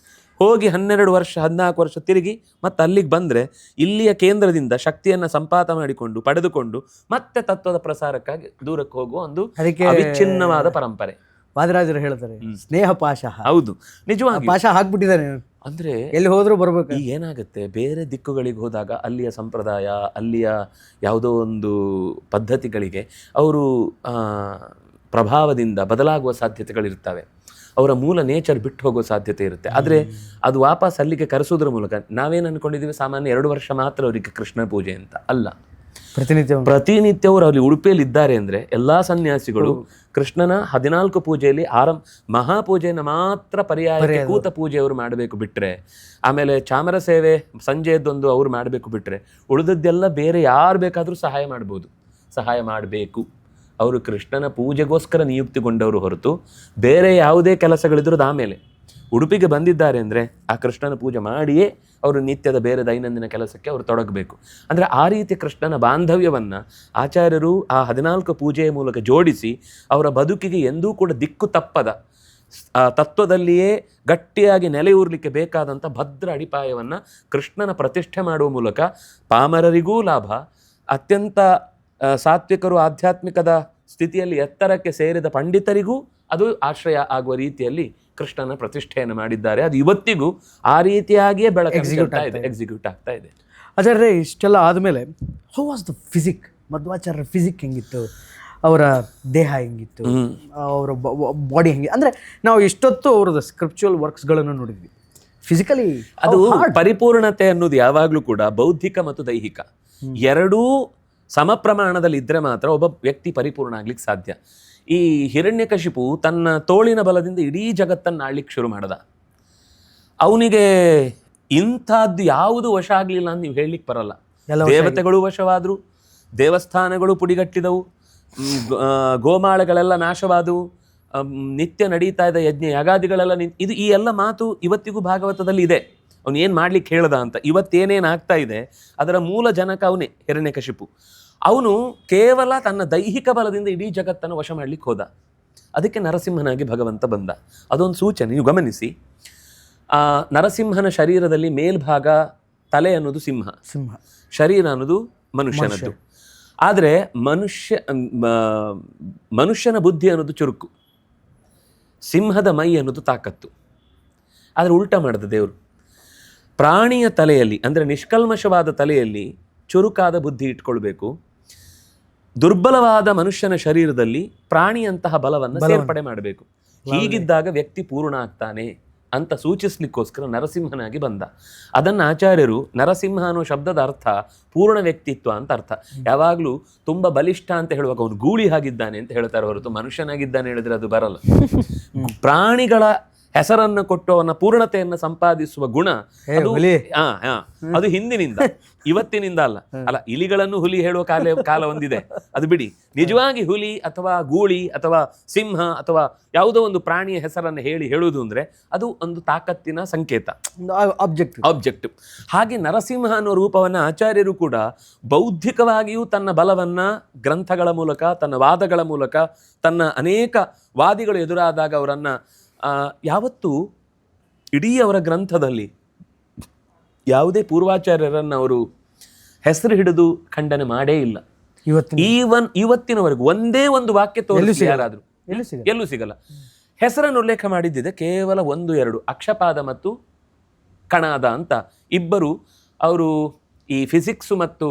[SPEAKER 2] ಹೋಗಿ 12 ವರ್ಷ 14 ವರ್ಷ ತಿರುಗಿ ಮತ್ತೆ ಅಲ್ಲಿಗೆ ಬಂದರೆ ಇಲ್ಲಿಯ ಕೇಂದ್ರದಿಂದ ಶಕ್ತಿಯನ್ನು ಸಂಪಾತ ಮಾಡಿಕೊಂಡು ಪಡೆದುಕೊಂಡು ಮತ್ತೆ ತತ್ವದ ಪ್ರಸಾರಕ್ಕಾಗಿ ದೂರಕ್ಕೆ ಹೋಗುವ ಒಂದು ಅವಿಚ್ಛಿನ್ನವಾದ ಪರಂಪರೆ.
[SPEAKER 1] ವಾದರಾಜರು ಹೇಳ್ತಾರೆ ಸ್ನೇಹ ಪಾಶ.
[SPEAKER 2] ಹೌದು, ನಿಜವಾಗಿ
[SPEAKER 1] ಪಾಶ ಹಾಕ್ಬಿಟ್ಟಿದ್ದಾನೆ.
[SPEAKER 2] ಅಂದ್ರೆ
[SPEAKER 1] ಎಲ್ಲಿ ಹೋದ್ರೂ ಬರ್ಬೇಕು.
[SPEAKER 2] ಈಗ ಏನಾಗುತ್ತೆ, ಬೇರೆ ದಿಕ್ಕುಗಳಿಗೆ ಹೋದಾಗ ಅಲ್ಲಿಯ ಸಂಪ್ರದಾಯ, ಅಲ್ಲಿಯ ಯಾವುದೋ ಒಂದು ಪದ್ಧತಿಗಳಿಗೆ ಅವರು ಪ್ರಭಾವದಿಂದ ಬದಲಾಗುವ ಸಾಧ್ಯತೆಗಳಿರ್ತವೆ. ಅವರ ಮೂಲ ನೇಚರ್ ಬಿಟ್ಟು ಹೋಗೋ ಸಾಧ್ಯತೆ ಇರುತ್ತೆ. ಆದರೆ ಅದು ವಾಪಸ್ ಅಲ್ಲಿಗೆ ಕರೆಸೋದ್ರ ಮೂಲಕ ನಾವೇನು ಅನ್ಕೊಂಡಿದ್ದೀವಿ, ಸಾಮಾನ್ಯ 2 ವರ್ಷ ಮಾತ್ರ ಅವರಿಗೆ ಕೃಷ್ಣ ಪೂಜೆ ಅಂತ ಅಲ್ಲ, ಪ್ರತಿನಿತ್ಯ ಅವರು ಅಲ್ಲಿ ಉಡುಪಿಯಲ್ಲಿ ಇದ್ದಾರೆ ಅಂದರೆ ಎಲ್ಲ ಸನ್ಯಾಸಿಗಳು ಕೃಷ್ಣನ 14 ಪೂಜೆಯಲ್ಲಿ ಮಹಾಪೂಜೆಯನ್ನು ಮಾತ್ರ ಪರ್ಯಾಯ ಕೂತ ಪೂಜೆ ಅವರು ಮಾಡಬೇಕು ಬಿಟ್ರೆ, ಆಮೇಲೆ ಚಾಮರ ಸೇವೆ ಸಂಜೆಯದ್ದೊಂದು ಅವರು ಮಾಡಬೇಕು ಬಿಟ್ರೆ, ಉಳಿದದ್ದೆಲ್ಲ ಬೇರೆ ಯಾರು ಬೇಕಾದರೂ ಸಹಾಯ ಮಾಡಬೇಕು. ಅವರು ಕೃಷ್ಣನ ಪೂಜೆಗೋಸ್ಕರ ನಿಯುಕ್ತಿಗೊಂಡವರು ಹೊರತು ಬೇರೆ ಯಾವುದೇ ಕೆಲಸಗಳಿದ್ರೂ ಆಮೇಲೆ ಉಡುಪಿಗೆ ಬಂದಿದ್ದಾರೆ ಅಂದರೆ ಆ ಕೃಷ್ಣನ ಪೂಜೆ ಮಾಡಿಯೇ ಅವರು ನಿತ್ಯದ ಬೇರೆ ದೈನಂದಿನ ಕೆಲಸಕ್ಕೆ ಅವರು ತೊಡಗಬೇಕು. ಅಂದರೆ ಆ ರೀತಿ ಕೃಷ್ಣನ ಬಾಂಧವ್ಯವನ್ನು ಆಚಾರ್ಯರು ಆ 14 ಪೂಜೆಯ ಮೂಲಕ ಜೋಡಿಸಿ ಅವರ ಬದುಕಿಗೆ ಎಂದೂ ಕೂಡ ದಿಕ್ಕು ತಪ್ಪದ ತತ್ವದಲ್ಲಿಯೇ ಗಟ್ಟಿಯಾಗಿ ನೆಲೆಯೂರಲಿಕ್ಕೆ ಬೇಕಾದಂಥ ಭದ್ರ ಅಡಿಪಾಯವನ್ನು ಕೃಷ್ಣನ ಪ್ರತಿಷ್ಠೆ ಮಾಡುವ ಮೂಲಕ ಪಾಮರರಿಗೂ ಲಾಭ, ಅತ್ಯಂತ ಸಾತ್ವಿಕರು ಆಧ್ಯಾತ್ಮಿಕದ ಸ್ಥಿತಿಯಲ್ಲಿ ಎತ್ತರಕ್ಕೆ ಸೇರಿದ ಪಂಡಿತರಿಗೂ ಅದು ಆಶ್ರಯ ಆಗುವ ರೀತಿಯಲ್ಲಿ ಕೃಷ್ಣನ ಪ್ರತಿಷ್ಠೆಯನ್ನು ಮಾಡಿದ್ದಾರೆ. ಅದು ಇವತ್ತಿಗೂ ಆ ರೀತಿಯಾಗಿಯೇ ಎಕ್ಸಿಕ್ಯೂಟ್ ಆಗ್ತಾ ಇದೆ.
[SPEAKER 1] ಆಚಾರ್ಯ, ಇಷ್ಟೆಲ್ಲ ಆದಮೇಲೆ ಹೌ ವಾಸ್ ದ ಫಿಸಿಕ್? ಮಧ್ವಾಚಾರ್ಯರ ಫಿಸಿಕ್ ಹೆಂಗಿತ್ತು? ಅವರ ದೇಹ ಹೆಂಗಿತ್ತು? ಅವರ ಬಾಡಿ ಹೆಂಗಿತ್ತು? ಅಂದರೆ ನಾವು ಇಷ್ಟೊತ್ತು ಅವರದ ಸ್ಕ್ರಿಪ್ಚುವಲ್ ವರ್ಕ್ಸ್ಗಳನ್ನು ನೋಡಿದ್ವಿ. ಫಿಸಿಕಲಿ
[SPEAKER 2] ಅದು ಪರಿಪೂರ್ಣತೆ ಅನ್ನೋದು ಯಾವಾಗಲೂ ಕೂಡ ಬೌದ್ಧಿಕ ಮತ್ತು ದೈಹಿಕ ಎರಡೂ ಸಮ ಪ್ರಮಾಣದಲ್ಲಿ ಇದ್ದರೆ ಮಾತ್ರ ಒಬ್ಬ ವ್ಯಕ್ತಿ ಪರಿಪೂರ್ಣ ಆಗ್ಲಿಕ್ಕೆ ಸಾಧ್ಯ. ಈ ಹಿರಣ್ಯಕಶಿಪು ತನ್ನ ತೋಳಿನ ಬಲದಿಂದ ಇಡೀ ಜಗತ್ತನ್ನು ಆಳ್ಲಿಕ್ಕೆ ಶುರು ಮಾಡ್ದ. ಅವನಿಗೆ ಇಂಥದ್ದು ಯಾವುದು ವಶ ಆಗಲಿಲ್ಲ ಅಂತ ನೀವು ಹೇಳಲಿಕ್ಕೆ ಬರಲ್ಲ. ದೇವತೆಗಳು ವಶವಾದರು, ದೇವಸ್ಥಾನಗಳು ಪುಡಿಗಟ್ಟಿದವು, ಗೋಮಾಳಗಳೆಲ್ಲ ನಾಶವಾದವು, ನಿತ್ಯ ನಡೀತಾ ಇದ್ದ ಯಜ್ಞ ಯಾಗಾದಿಗಳೆಲ್ಲ ಇದು ಈ ಎಲ್ಲ ಮಾತು ಇವತ್ತಿಗೂ ಭಾಗವತದಲ್ಲಿ ಇದೆ. ಅವನು ಏನು ಮಾಡ್ಲಿಕ್ಕೆ ಹೇಳ್ದ ಅಂತ. ಇವತ್ತೇನೇನು ಆಗ್ತಾ ಇದೆ ಅದರ ಮೂಲ ಜನಕ ಅವನೇ, ಹಿರಣ್ಯಕಶಿಪು. ಅವನು ಕೇವಲ ತನ್ನ ದೈಹಿಕ ಬಲದಿಂದ ಇಡೀ ಜಗತ್ತನ್ನು ವಶ ಮಾಡ್ಲಿಕ್ಕೆ ಹೋದ. ಅದಕ್ಕೆ ನರಸಿಂಹನಾಗಿ ಭಗವಂತ ಬಂದ. ಅದೊಂದು ಸೂಚನೆ. ನೀವು ಗಮನಿಸಿ, ನರಸಿಂಹನ ಶರೀರದಲ್ಲಿ ಮೇಲ್ಭಾಗ ತಲೆ ಅನ್ನೋದು ಸಿಂಹ, ಶರೀರ ಅನ್ನೋದು ಮನುಷ್ಯನದ್ದು. ಆದರೆ ಮನುಷ್ಯನ ಬುದ್ಧಿ ಅನ್ನೋದು ಚುರುಕು, ಸಿಂಹದ ಮೈ ಅನ್ನೋದು ತಾಕತ್ತು. ಆದರೆ ಉಲ್ಟಾ ಮಾಡಿದ ದೇವರು. ಪ್ರಾಣಿಯ ತಲೆಯಲ್ಲಿ ಅಂದರೆ ನಿಷ್ಕಲ್ಮಶವಾದ ತಲೆಯಲ್ಲಿ ಚುರುಕಾದ ಬುದ್ಧಿ ಇಟ್ಕೊಳ್ಬೇಕು, ದುರ್ಬಲವಾದ ಮನುಷ್ಯನ ಶರೀರದಲ್ಲಿ ಪ್ರಾಣಿಯಂತಹ ಬಲವನ್ನು ಸೇರ್ಪಡೆ ಮಾಡಬೇಕು. ಹೀಗಿದ್ದಾಗ ವ್ಯಕ್ತಿ ಪೂರ್ಣ ಆಗ್ತಾನೆ ಅಂತ ಸೂಚಿಸ್ಲಿಕ್ಕೋಸ್ಕರ ನರಸಿಂಹನಾಗಿ ಬಂದ. ಅದನ್ನು ಆಚಾರ್ಯರು ನರಸಿಂಹ ಅನ್ನೋ ಶಬ್ದದ ಅರ್ಥ ಪೂರ್ಣ ವ್ಯಕ್ತಿತ್ವ ಅಂತ ಅರ್ಥ. ಯಾವಾಗಲೂ ತುಂಬ ಬಲಿಷ್ಠ ಅಂತ ಹೇಳುವಾಗ ಅವನು ಗೂಳಿ ಆಗಿದ್ದಾನೆ ಅಂತ ಹೇಳ್ತಾರೆ ಹೊರತು ಮನುಷ್ಯನಾಗಿದ್ದಾನೆ ಹೇಳಿದ್ರೆ ಅದು ಬರಲ್ಲ. ಪ್ರಾಣಿಗಳ ಹೆಸರನ್ನು ಕೊಟ್ಟು ಅವನ ಪೂರ್ಣತೆಯನ್ನು ಸಂಪಾದಿಸುವ ಗುಣ ಅದು ಹಿಂದಿನಿಂದ, ಇವತ್ತಿನಿಂದ ಅಲ್ಲ. ಇಲಿಗಳನ್ನು ಹುಲಿ ಹೇಳುವ ಕಾಲ ಒಂದಿದೆ, ಅದು ಬಿಡಿ. ನಿಜವಾಗಿ ಹುಲಿ ಅಥವಾ ಗೂಳಿ ಅಥವಾ ಸಿಂಹ ಅಥವಾ ಯಾವುದೋ ಒಂದು ಪ್ರಾಣಿಯ ಹೆಸರನ್ನು ಹೇಳುವುದು ಅಂದ್ರೆ ಅದು ಒಂದು ತಾಕತ್ತಿನ ಸಂಕೇತ, ಆಬ್ಜೆಕ್ಟಿವ್. ಹಾಗೆ ನರಸಿಂಹ ಅನ್ನೋ ರೂಪವನ್ನು ಆಚಾರ್ಯರು ಕೂಡ ಬೌದ್ಧಿಕವಾಗಿಯೂ ತನ್ನ ಬಲವನ್ನ ಗ್ರಂಥಗಳ ಮೂಲಕ, ತನ್ನ ವಾದಗಳ ಮೂಲಕ, ತನ್ನ ಅನೇಕ ವಾದಿಗಳು ಎದುರಾದಾಗ ಅವರನ್ನ ಯಾವತ್ತೂ ಇಡೀ ಅವರ ಗ್ರಂಥದಲ್ಲಿ ಯಾವುದೇ ಅವರು ಹೆಸರು ಹಿಡಿದು ಖಂಡನೆ ಮಾಡೇ ಇಲ್ಲ. ಇವತ್ತಿನವರೆಗೂ ಒಂದೇ ಒಂದು ವಾಕ್ಯ ತೋರಿಸಿ ಯಾರಾದರೂ ಎಲ್ಲೂ ಸಿಗಲ್ಲ. ಹೆಸರನ್ನು ಉಲ್ಲೇಖ ಮಾಡಿದ್ದಿದೆ ಕೇವಲ 1-2 ಅಕ್ಷಪಾದ ಮತ್ತು ಕಣಾದ ಅಂತ ಇಬ್ಬರು. ಅವರು ಈ ಫಿಸಿಕ್ಸ್ ಮತ್ತು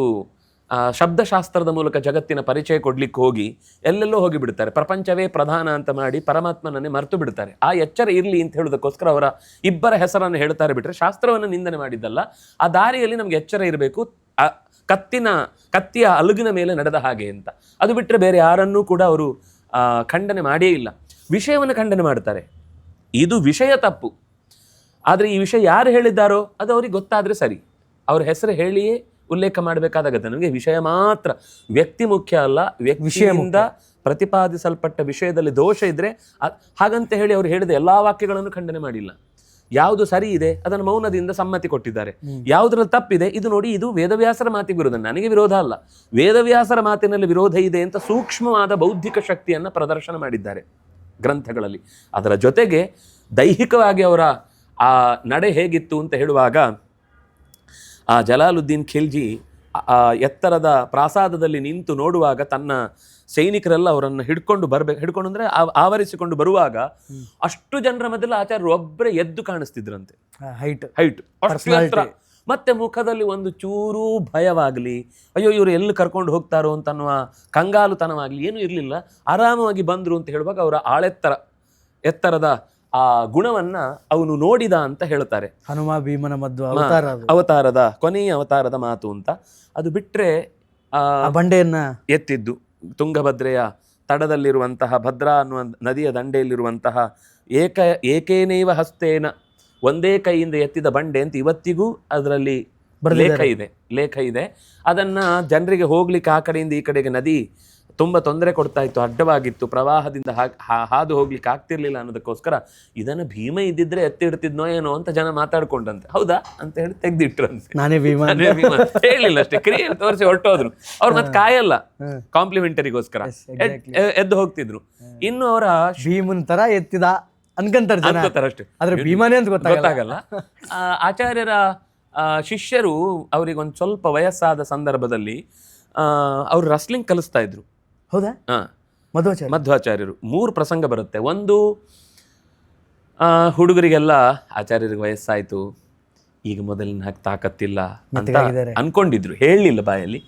[SPEAKER 2] ಶಬ್ದಶಾಸ್ತ್ರದ ಮೂಲಕ ಜಗತ್ತಿನ ಪರಿಚಯ ಕೊಡ್ಲಿಕ್ಕೆ ಹೋಗಿ ಎಲ್ಲೆಲ್ಲೋ ಹೋಗಿ ಬಿಡ್ತಾರೆ. ಪ್ರಪಂಚವೇ ಪ್ರಧಾನ ಅಂತ ಮಾಡಿ ಪರಮಾತ್ಮನನ್ನೇ ಮರೆತು ಬಿಡ್ತಾರೆ. ಆ ಎಚ್ಚರ ಇರಲಿ ಅಂತ ಹೇಳೋದಕ್ಕೋಸ್ಕರ ಅವರ ಇಬ್ಬರ ಹೆಸರನ್ನು ಹೇಳ್ತಾರೆ ಬಿಟ್ರೆ ಶಾಸ್ತ್ರವನ್ನು ನಿಂದನೆ ಮಾಡಿದ್ದಲ್ಲ. ಆ ದಾರಿಯಲ್ಲಿ ನಮ್ಗೆ ಎಚ್ಚರ ಇರಬೇಕು, ಕತ್ತಿಯ ಅಲುಗಿನ ಮೇಲೆ ನಡೆದ ಹಾಗೆ ಅಂತ. ಅದು ಬಿಟ್ಟರೆ ಬೇರೆ ಯಾರನ್ನೂ ಕೂಡ ಅವರು ಖಂಡನೆ ಮಾಡೇ ಇಲ್ಲ. ವಿಷಯವನ್ನು ಖಂಡನೆ ಮಾಡ್ತಾರೆ, ಇದು ವಿಷಯ ತಪ್ಪು, ಆದರೆ ಈ ವಿಷಯ ಯಾರು ಹೇಳಿದ್ದಾರೋ ಅದು ಅವ್ರಿಗೆ ಗೊತ್ತಾದರೆ ಸರಿ. ಅವ್ರ ಹೆಸರು ಹೇಳಿಯೇ ಉಲ್ಲೇಖ ಮಾಡಬೇಕಾದಾಗತ್ತೆ. ನಮಗೆ ವಿಷಯ ಮಾತ್ರ, ವ್ಯಕ್ತಿ ಮುಖ್ಯ ಅಲ್ಲ. ವ್ಯಕ್ತಿಯಿಂದ ಪ್ರತಿಪಾದಿಸಲ್ಪಟ್ಟ ವಿಷಯದಲ್ಲಿ ದೋಷ ಇದ್ರೆ ಹಾಗಂತ ಹೇಳಿ ಅವ್ರು ಹೇಳಿದ ಎಲ್ಲಾ ವಾಕ್ಯಗಳನ್ನು ಖಂಡನೆ ಮಾಡಿಲ್ಲ. ಯಾವುದು ಸರಿ ಇದೆ ಅದನ್ನು ಮೌನದಿಂದ ಸಮ್ಮತಿ ಕೊಟ್ಟಿದ್ದಾರೆ. ಯಾವುದ್ರಲ್ಲಿ ತಪ್ಪಿದೆ ಇದು ನೋಡಿ, ಇದು ವೇದವ್ಯಾಸರ ಮಾತಿಗೆ ವಿರೋಧ, ನನಗೆ ವಿರೋಧ ಅಲ್ಲ, ವೇದವ್ಯಾಸರ ಮಾತಿನಲ್ಲಿ ವಿರೋಧ ಇದೆ ಅಂತ ಸೂಕ್ಷ್ಮವಾದ ಬೌದ್ಧಿಕ ಶಕ್ತಿಯನ್ನು ಪ್ರದರ್ಶನ ಮಾಡಿದ್ದಾರೆ ಗ್ರಂಥಗಳಲ್ಲಿ. ಅದರ ಜೊತೆಗೆ ದೈಹಿಕವಾಗಿ ಅವರ ಆ ನಡೆ ಹೇಗಿತ್ತು ಅಂತ ಹೇಳುವಾಗ, ಆ ಜಲಾಲುದ್ದೀನ್ ಖಿಲ್ಜಿ ಎತ್ತರದ ಪ್ರಾಸಾದದಲ್ಲಿ ನಿಂತು ನೋಡುವಾಗ ತನ್ನ ಸೈನಿಕರೆಲ್ಲ ಅವರನ್ನು ಹಿಡ್ಕೊಂಡು ಅಂದ್ರೆ ಆವರಿಸಿಕೊಂಡು ಬರುವಾಗ ಅಷ್ಟು ಜನರ ಮಧ್ಯೆ ಆಚಾರ್ಯರು ಒಬ್ಬರೇ ಎದ್ದು ಕಾಣಿಸ್ತಿದ್ರಂತೆ, ಹೈಟ್ ಅಷ್ಟು ಎತ್ತರ. ಮತ್ತೆ ಮುಖದಲ್ಲಿ ಒಂದು ಚೂರು ಭಯವಾಗಲಿ, ಅಯ್ಯೋ ಇವರು ಎಲ್ಲಿ ಕರ್ಕೊಂಡು ಹೋಗ್ತಾರೋ ಅಂತನ್ನುವ ಕಂಗಾಲುತನವಾಗಲಿ ಏನೂ ಇರಲಿಲ್ಲ. ಆರಾಮವಾಗಿ ಬಂದರು ಅಂತ ಹೇಳುವಾಗ ಅವರ ಎತ್ತರದ ಆ ಗುಣವನ್ನ ಅವನು ನೋಡಿದ ಅಂತ ಹೇಳ್ತಾರೆ.
[SPEAKER 1] ಹನುಮ ಭೀಮನ ಮದ್ದು
[SPEAKER 2] ಅವತಾರದ ಕೊನೆಯ ಅವತಾರದ ಮಾತು ಅಂತ. ಅದು ಬಿಟ್ರೆ
[SPEAKER 1] ಬಂಡೆಯನ್ನ
[SPEAKER 2] ಎತ್ತಿದ್ದು ತುಂಗಭದ್ರೆಯ ತಡದಲ್ಲಿರುವಂತಹ ಭದ್ರಾ ಅನ್ನುವ ನದಿಯ ದಂಡೆಯಲ್ಲಿರುವಂತಹ ಏಕೇನೈವ ಹಸ್ತೇನ, ಒಂದೇ ಕೈಯಿಂದ ಎತ್ತಿದ ಬಂಡೆ ಅಂತ ಇವತ್ತಿಗೂ ಅದರಲ್ಲಿ ಲೇಖ ಇದೆ. ಅದನ್ನ ಜನರಿಗೆ ಹೋಗ್ಲಿಕ್ಕೆ ಆ ಕಡೆಯಿಂದ ಈ ಕಡೆಗೆ ನದಿ ತುಂಬಾ ತೊಂದರೆ ಕೊಡ್ತಾ ಇತ್ತು, ಅಡ್ಡವಾಗಿತ್ತು, ಪ್ರವಾಹದಿಂದ ಹಾದು ಹೋಗ್ಲಿಕ್ಕೆ ಆಗ್ತಿರ್ಲಿಲ್ಲ ಅನ್ನೋದಕ್ಕೋಸ್ಕರ ಇದನ್ನು ಭೀಮ ಇದ್ದಿದ್ರೆ ಎತ್ತಿಡ್ತಿದ್ನೋ ಏನೋ ಅಂತ ಜನ ಮಾತಾಡ್ಕೊಂಡಂತೆ. ಹೌದಾ ಅಂತ ಹೇಳಿ ತೆಗ್ದಿಟ್ರಂತೆ.
[SPEAKER 1] ನಾನೇ ಭೀಮ
[SPEAKER 2] ಹೇಳಿಲ್ಲ ಅಷ್ಟೇ, ಕ್ರಿಯೆ ತೋರಿಸಿ ಹೊರಟೋದ್ರು. ಅವ್ರು ಮತ್ತೆ ಕಾಯಲ್ಲ, ಕಾಂಪ್ಲಿಮೆಂಟರಿಗೋಸ್ಕರ ಎದ್ದು ಹೋಗ್ತಿದ್ರು. ಇನ್ನು ಅವರ
[SPEAKER 1] ಭೀಮನ್ ತರ ಎತ್ತಿದ ಅನ್ಕೊಂತಾರೆ ಅಷ್ಟೇ, ಆದ್ರೆ ಭೀಮನೇ ಅಂತ ಗೊತ್ತಾಗಲ್ಲ.
[SPEAKER 2] ಆಚಾರ್ಯರ ಶಿಷ್ಯರು ಅವ್ರಿಗೆ ಒಂದು ಸ್ವಲ್ಪ ವಯಸ್ಸಾದ ಸಂದರ್ಭದಲ್ಲಿ ಅವ್ರು ರಸ್ಲಿಂಗ್ ಕಲಿಸ್ತಾ ಇದ್ರು.
[SPEAKER 1] ಹೌದಾ?
[SPEAKER 2] ಮಧ್ವಾಚಾರ್ಯರು 3 ಪ್ರಸಂಗ ಬರುತ್ತೆ. ಒಂದು, ಹುಡುಗರಿಗೆಲ್ಲ ಆಚಾರ್ಯರಿಗೆ ವಯಸ್ಸಾಯ್ತು, ಈಗ ಮೊದಲಿನ ಹಾಗೆ ತಾಕತ್ತಿಲ್ಲ ಅಂತ ಅನ್ಕೊಂಡಿದ್ರು, ಹೇಳಲಿಲ್ಲ ಬಾಯಲ್ಲಿ.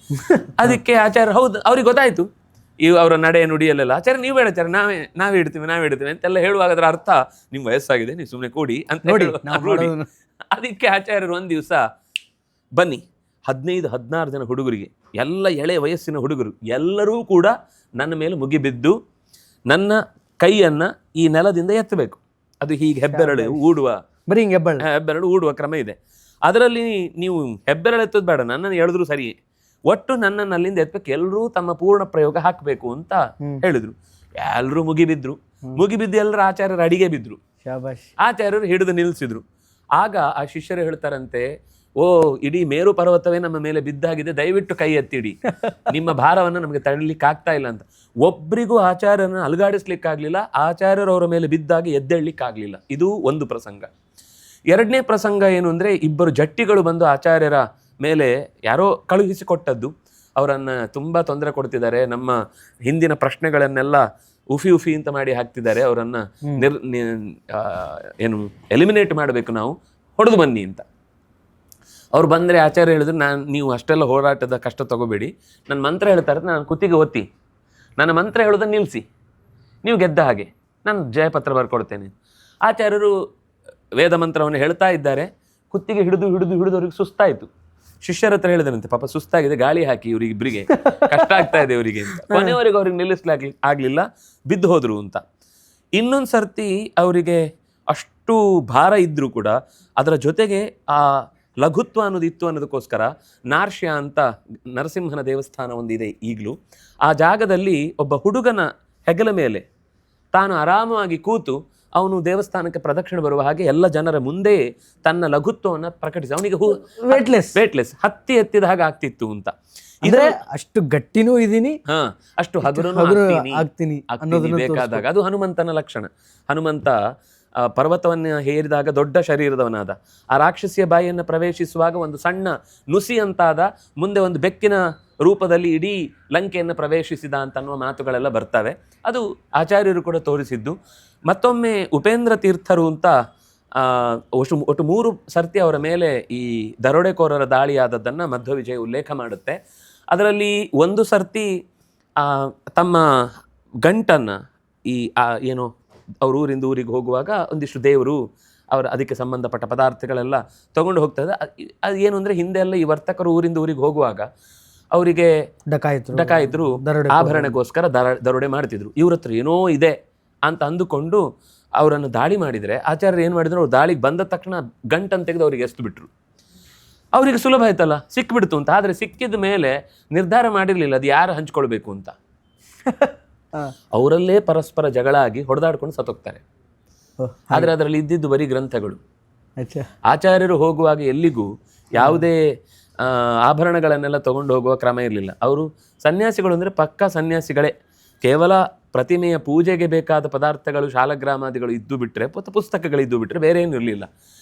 [SPEAKER 2] ಅದಕ್ಕೆ ಆಚಾರ್ಯ ಹೌದು ಅವ್ರಿಗೆ ಗೊತ್ತಾಯ್ತು ಅವರ ನಡೆ ನುಡಿಯಲ್ಲೆಲ್ಲ, ಆಚಾರ್ಯ ನೀವು ಬೇಡ ಆಚಾರ್ಯ, ನಾವೇ ಇಡ್ತೀವಿ ಅಂತೆಲ್ಲ ಹೇಳುವಾಗ ಅದರ ಅರ್ಥ ನಿಮ್ ವಯಸ್ಸಾಗಿದೆ, ನೀವು ಸುಮ್ಮನೆ ಕೂಡಿ ಅಂತ ನೋಡಿ. ಅದಕ್ಕೆ ಆಚಾರ್ಯರು ಒಂದ್ ದಿವಸ ಬನ್ನಿ 15-16 ಜನ ಹುಡುಗರಿಗೆ, ಎಲ್ಲ ಎಳೆ ವಯಸ್ಸಿನ ಹುಡುಗರು ಎಲ್ಲರೂ ಕೂಡ ನನ್ನ ಮೇಲೆ ಮುಗಿಬಿದ್ದು ನನ್ನ ಕೈಯನ್ನ ಈ ನೆಲದಿಂದ ಎತ್ತಬೇಕು. ಅದು ಹೀಗೆ ಹೆಬ್ಬೆರಳು ಊಡುವ ಕ್ರಮ ಇದೆ. ಅದರಲ್ಲಿ ನೀವು ಹೆಬ್ಬೆರಳು ಎತ್ತೋದು ಬೇಡ, ನನ್ನನ್ನು ಎಳೆದ್ರು ಸರಿ, ಒಟ್ಟು ನನ್ನನ್ನು ಅಲ್ಲಿಂದ ಎತ್ತಬೇಕು, ಎಲ್ಲರೂ ತಮ್ಮ ಪೂರ್ಣ ಪ್ರಯೋಗ ಹಾಕಬೇಕು ಅಂತ ಹೇಳಿದ್ರು. ಎಲ್ಲರೂ ಮುಗಿಬಿದ್ದು ಎಲ್ಲರ ಆಚಾರ್ಯರ ಅಡಿಗೆ ಬಿದ್ರು. ಆಚಾರ್ಯರು ಹಿಡಿದು ನಿಲ್ಲಿಸಿದ್ರು. ಆಗ ಆ ಶಿಷ್ಯರು ಹೇಳ್ತಾರಂತೆ, ಓ ಇಡೀ ಮೇರು ಪರ್ವತವೇ ನಮ್ಮ ಮೇಲೆ ಬಿದ್ದಾಗಿದೆ, ದಯವಿಟ್ಟು ಕೈ ಎತ್ತಿಡಿ, ನಿಮ್ಮ ಭಾರವನ್ನು ನಮಗೆ ತಡಲಿಕ್ಕೆ ಆಗ್ತಾ ಇಲ್ಲ ಅಂತ. ಒಬ್ರಿಗೂ ಆಚಾರ್ಯರನ್ನು ಅಲುಗಾಡಿಸ್ಲಿಕ್ಕಾಗ್ಲಿಲ್ಲ, ಆಚಾರ್ಯರು ಅವರ ಮೇಲೆ ಬಿದ್ದಾಗ ಎದ್ದೇಳಲಿಕ್ಕಾಗ್ಲಿಲ್ಲ. ಇದು ಒಂದು ಪ್ರಸಂಗ. ಎರಡನೇ ಪ್ರಸಂಗ ಏನು ಅಂದ್ರೆ, ಇಬ್ಬರು ಜಟ್ಟಿಗಳು ಬಂದು ಆಚಾರ್ಯರ ಮೇಲೆ ಯಾರೋ ಕಳುಹಿಸಿಕೊಟ್ಟದ್ದು, ಅವರನ್ನು ತುಂಬಾ ತೊಂದರೆ ಕೊಡ್ತಿದ್ದಾರೆ, ನಮ್ಮ ಹಿಂದಿನ ಪ್ರಶ್ನೆಗಳನ್ನೆಲ್ಲ ಉಫಿ ಅಂತ ಮಾಡಿ ಹಾಕ್ತಿದ್ದಾರೆ, ಅವರನ್ನ ಎಲಿಮಿನೇಟ್ ಮಾಡಬೇಕು, ನಾವು ಹೊಡೆದು ಬನ್ನಿ ಅಂತ. ಅವ್ರು ಬಂದರೆ ಆಚಾರ್ಯ ಹೇಳಿದ್ರು, ನೀವು ಅಷ್ಟೆಲ್ಲ ಹೋರಾಟದ ಕಷ್ಟ ತಗೋಬೇಡಿ, ನನ್ನ ಮಂತ್ರ ಹೇಳ್ತಾರೆ, ನಾನು ಕುತ್ತಿಗೆ ಒತ್ತಿ ನನ್ನ ಮಂತ್ರ ಹೇಳೋದನ್ನು ನಿಲ್ಲಿಸಿ, ನೀವು ಗೆದ್ದ ಹಾಗೆ ನಾನು ಜಯಪತ್ರ ಬರ್ಕೊಡ್ತೇನೆ. ಆಚಾರ್ಯರು ವೇದ ಮಂತ್ರವನ್ನು ಹೇಳ್ತಾ ಇದ್ದಾರೆ, ಕುತ್ತಿಗೆ ಹಿಡಿದು ಅವ್ರಿಗೆ ಸುಸ್ತಾಯಿತು. ಶಿಷ್ಯರ ಹತ್ರ ಹೇಳಿದರಂತೆ, ಪಾಪ ಸುಸ್ತಾಗಿದೆ, ಗಾಳಿ ಹಾಕಿ ಇವ್ರಿಗಿಬ್ಬರಿಗೆ ಕಷ್ಟ ಆಗ್ತಾ ಇದೆ ಇವರಿಗೆ ಅಂತ. ಕೊನೆಯವರೆಗೆ ಅವ್ರಿಗೆ ಆಗ್ಲಿಲ್ಲ, ಬಿದ್ದು ಹೋದ್ರು ಅಂತ. ಇನ್ನೊಂದು ಸರ್ತಿ ಅವರಿಗೆ ಅಷ್ಟು ಭಾರ ಇದ್ರೂ ಕೂಡ ಅದರ ಜೊತೆಗೆ ಆ ಲಘುತ್ವ ಅನ್ನೋದಿತ್ತು ಅನ್ನೋದಕ್ಕೋಸ್ಕರ ನಾರ್ಶ್ಯ ಅಂತ ನರಸಿಂಹನ ದೇವಸ್ಥಾನ ಒಂದಿದೆ ಈಗಲೂ. ಆ ಜಾಗದಲ್ಲಿ ಒಬ್ಬ ಹುಡುಗನ ಹೆಗಲ ಮೇಲೆ ತಾನು ಆರಾಮವಾಗಿ ಕೂತು ಅವನು ದೇವಸ್ಥಾನಕ್ಕೆ ಪ್ರದಕ್ಷಿಣೆ ಬರುವ ಹಾಗೆ ಎಲ್ಲ ಜನರ ಮುಂದೆ ತನ್ನ ಲಘುತ್ವವನ್ನು ಪ್ರಕಟಿಸಿ, ಅವನಿಗೆ ವೇಟ್ಲೆಸ್ ಹತ್ತಿ ಎತ್ತಿದ ಹಾಗೆ ಆಗ್ತಿತ್ತು ಅಂತ.
[SPEAKER 1] ಇದ್ರೆ ಅಷ್ಟು ಗಟ್ಟಿನೂ ಇದೀನಿ,
[SPEAKER 2] ಅಷ್ಟು ಹಗುರನೂ ಆಗ್ತೀನಿ ಬೇಕಾದಾಗ. ಅದು ಹನುಮಂತನ ಲಕ್ಷಣ. ಹನುಮಂತ ಪರ್ವತವನ್ನು ಹೇರಿದಾಗ ದೊಡ್ಡ ಶರೀರದವನಾದ, ಆ ರಾಕ್ಷಸಿಯ ಬಾಯಿಯನ್ನು ಪ್ರವೇಶಿಸುವಾಗ ಒಂದು ಸಣ್ಣ ನುಸಿ ಅಂತಾದ, ಮುಂದೆ ಒಂದು ಬೆಕ್ಕಿನ ರೂಪದಲ್ಲಿ ಇಡೀ ಲಂಕೆಯನ್ನು ಪ್ರವೇಶಿಸಿದ ಅಂತನ್ನುವ ಮಾತುಗಳೆಲ್ಲ ಬರ್ತವೆ. ಅದು ಆಚಾರ್ಯರು ಕೂಡ ತೋರಿಸಿದ್ದು. ಮತ್ತೊಮ್ಮೆ ಉಪೇಂದ್ರ ತೀರ್ಥರು ಅಂತ ಒಟ್ಟು 3 ಸರ್ತಿ ಅವರ ಮೇಲೆ ಈ ದರೋಡೆಕೋರರ ದಾಳಿಯಾದದ್ದನ್ನು ಮಧ್ವವಿಜಯ ಉಲ್ಲೇಖ ಮಾಡುತ್ತೆ. ಅದರಲ್ಲಿ ಒಂದು ಸರ್ತಿ ತಮ್ಮ ಗಂಟನ್ನು ಏನು ಅವ್ರ ಊರಿಂದ ಊರಿಗೆ ಹೋಗುವಾಗ ಒಂದಿಷ್ಟು ದೇವರು ಅವರ ಅದಕ್ಕೆ ಸಂಬಂಧಪಟ್ಟ ಪದಾರ್ಥಗಳೆಲ್ಲ ತೊಗೊಂಡು ಹೋಗ್ತದೆ. ಅದು ಏನು ಅಂದರೆ ಹಿಂದೆ ಎಲ್ಲ ಈ ವರ್ತಕರು ಊರಿಂದ ಊರಿಗೆ ಹೋಗುವಾಗ ಅವರಿಗೆ ಡಕಾಯಿತರು ಆಭರಣಕ್ಕೋಸ್ಕರ ದರೋಡೆ ಮಾಡ್ತಿದ್ರು. ಇವ್ರ ಹತ್ರ ಏನೋ ಇದೆ ಅಂತ ಅಂದುಕೊಂಡು ಅವರನ್ನು ದಾಳಿ ಮಾಡಿದರೆ ಆಚಾರ್ಯರು ಏನು ಮಾಡಿದ್ರು, ಅವ್ರು ದಾಳಿಗೆ ಬಂದ ತಕ್ಷಣ ಗಂಟನ್ನು ತೆಗೆದು ಅವರಿಗೆ ಎಸ್ದು ಬಿಟ್ರು. ಅವರಿಗೆ ಸುಲಭ ಆಯ್ತಲ್ಲ, ಸಿಕ್ಬಿಡ್ತು ಅಂತ. ಆದರೆ ಸಿಕ್ಕಿದ ಮೇಲೆ ನಿರ್ಧಾರ ಮಾಡಿರಲಿಲ್ಲ ಅದು ಯಾರು ಹಂಚ್ಕೊಳ್ಬೇಕು ಅಂತ. ಅವರಲ್ಲೇ ಪರಸ್ಪರ ಜಗಳ ಆಗಿ ಹೊಡೆದಾಡ್ಕೊಂಡು ಸತ್ತೋಗ್ತಾರೆ. ಆದರೆ ಅದರಲ್ಲಿ ಇದ್ದಿದ್ದು ಬರೀ ಗ್ರಂಥಗಳು. ಆಚಾರ್ಯರು ಹೋಗುವಾಗ ಎಲ್ಲಿಗೂ ಯಾವುದೇ ಆಭರಣಗಳನ್ನೆಲ್ಲ ತಗೊಂಡು ಹೋಗುವ ಕ್ರಮ ಇರಲಿಲ್ಲ. ಅವರು ಸನ್ಯಾಸಿಗಳು ಅಂದರೆ ಪಕ್ಕಾ ಸನ್ಯಾಸಿಗಳೇ. ಕೇವಲ ಪ್ರತಿಮೆಯ ಪೂಜೆಗೆ ಬೇಕಾದ ಪದಾರ್ಥಗಳು ಶಾಲಗ್ರಾಮಾದಿಗಳು ಇದ್ದು ಬಿಟ್ಟರೆ, ಪುಸ್ತಕಗಳು ಇದ್ದು ಬಿಟ್ಟರೆ ಬೇರೆ ಏನು ಇರಲಿಲ್ಲ.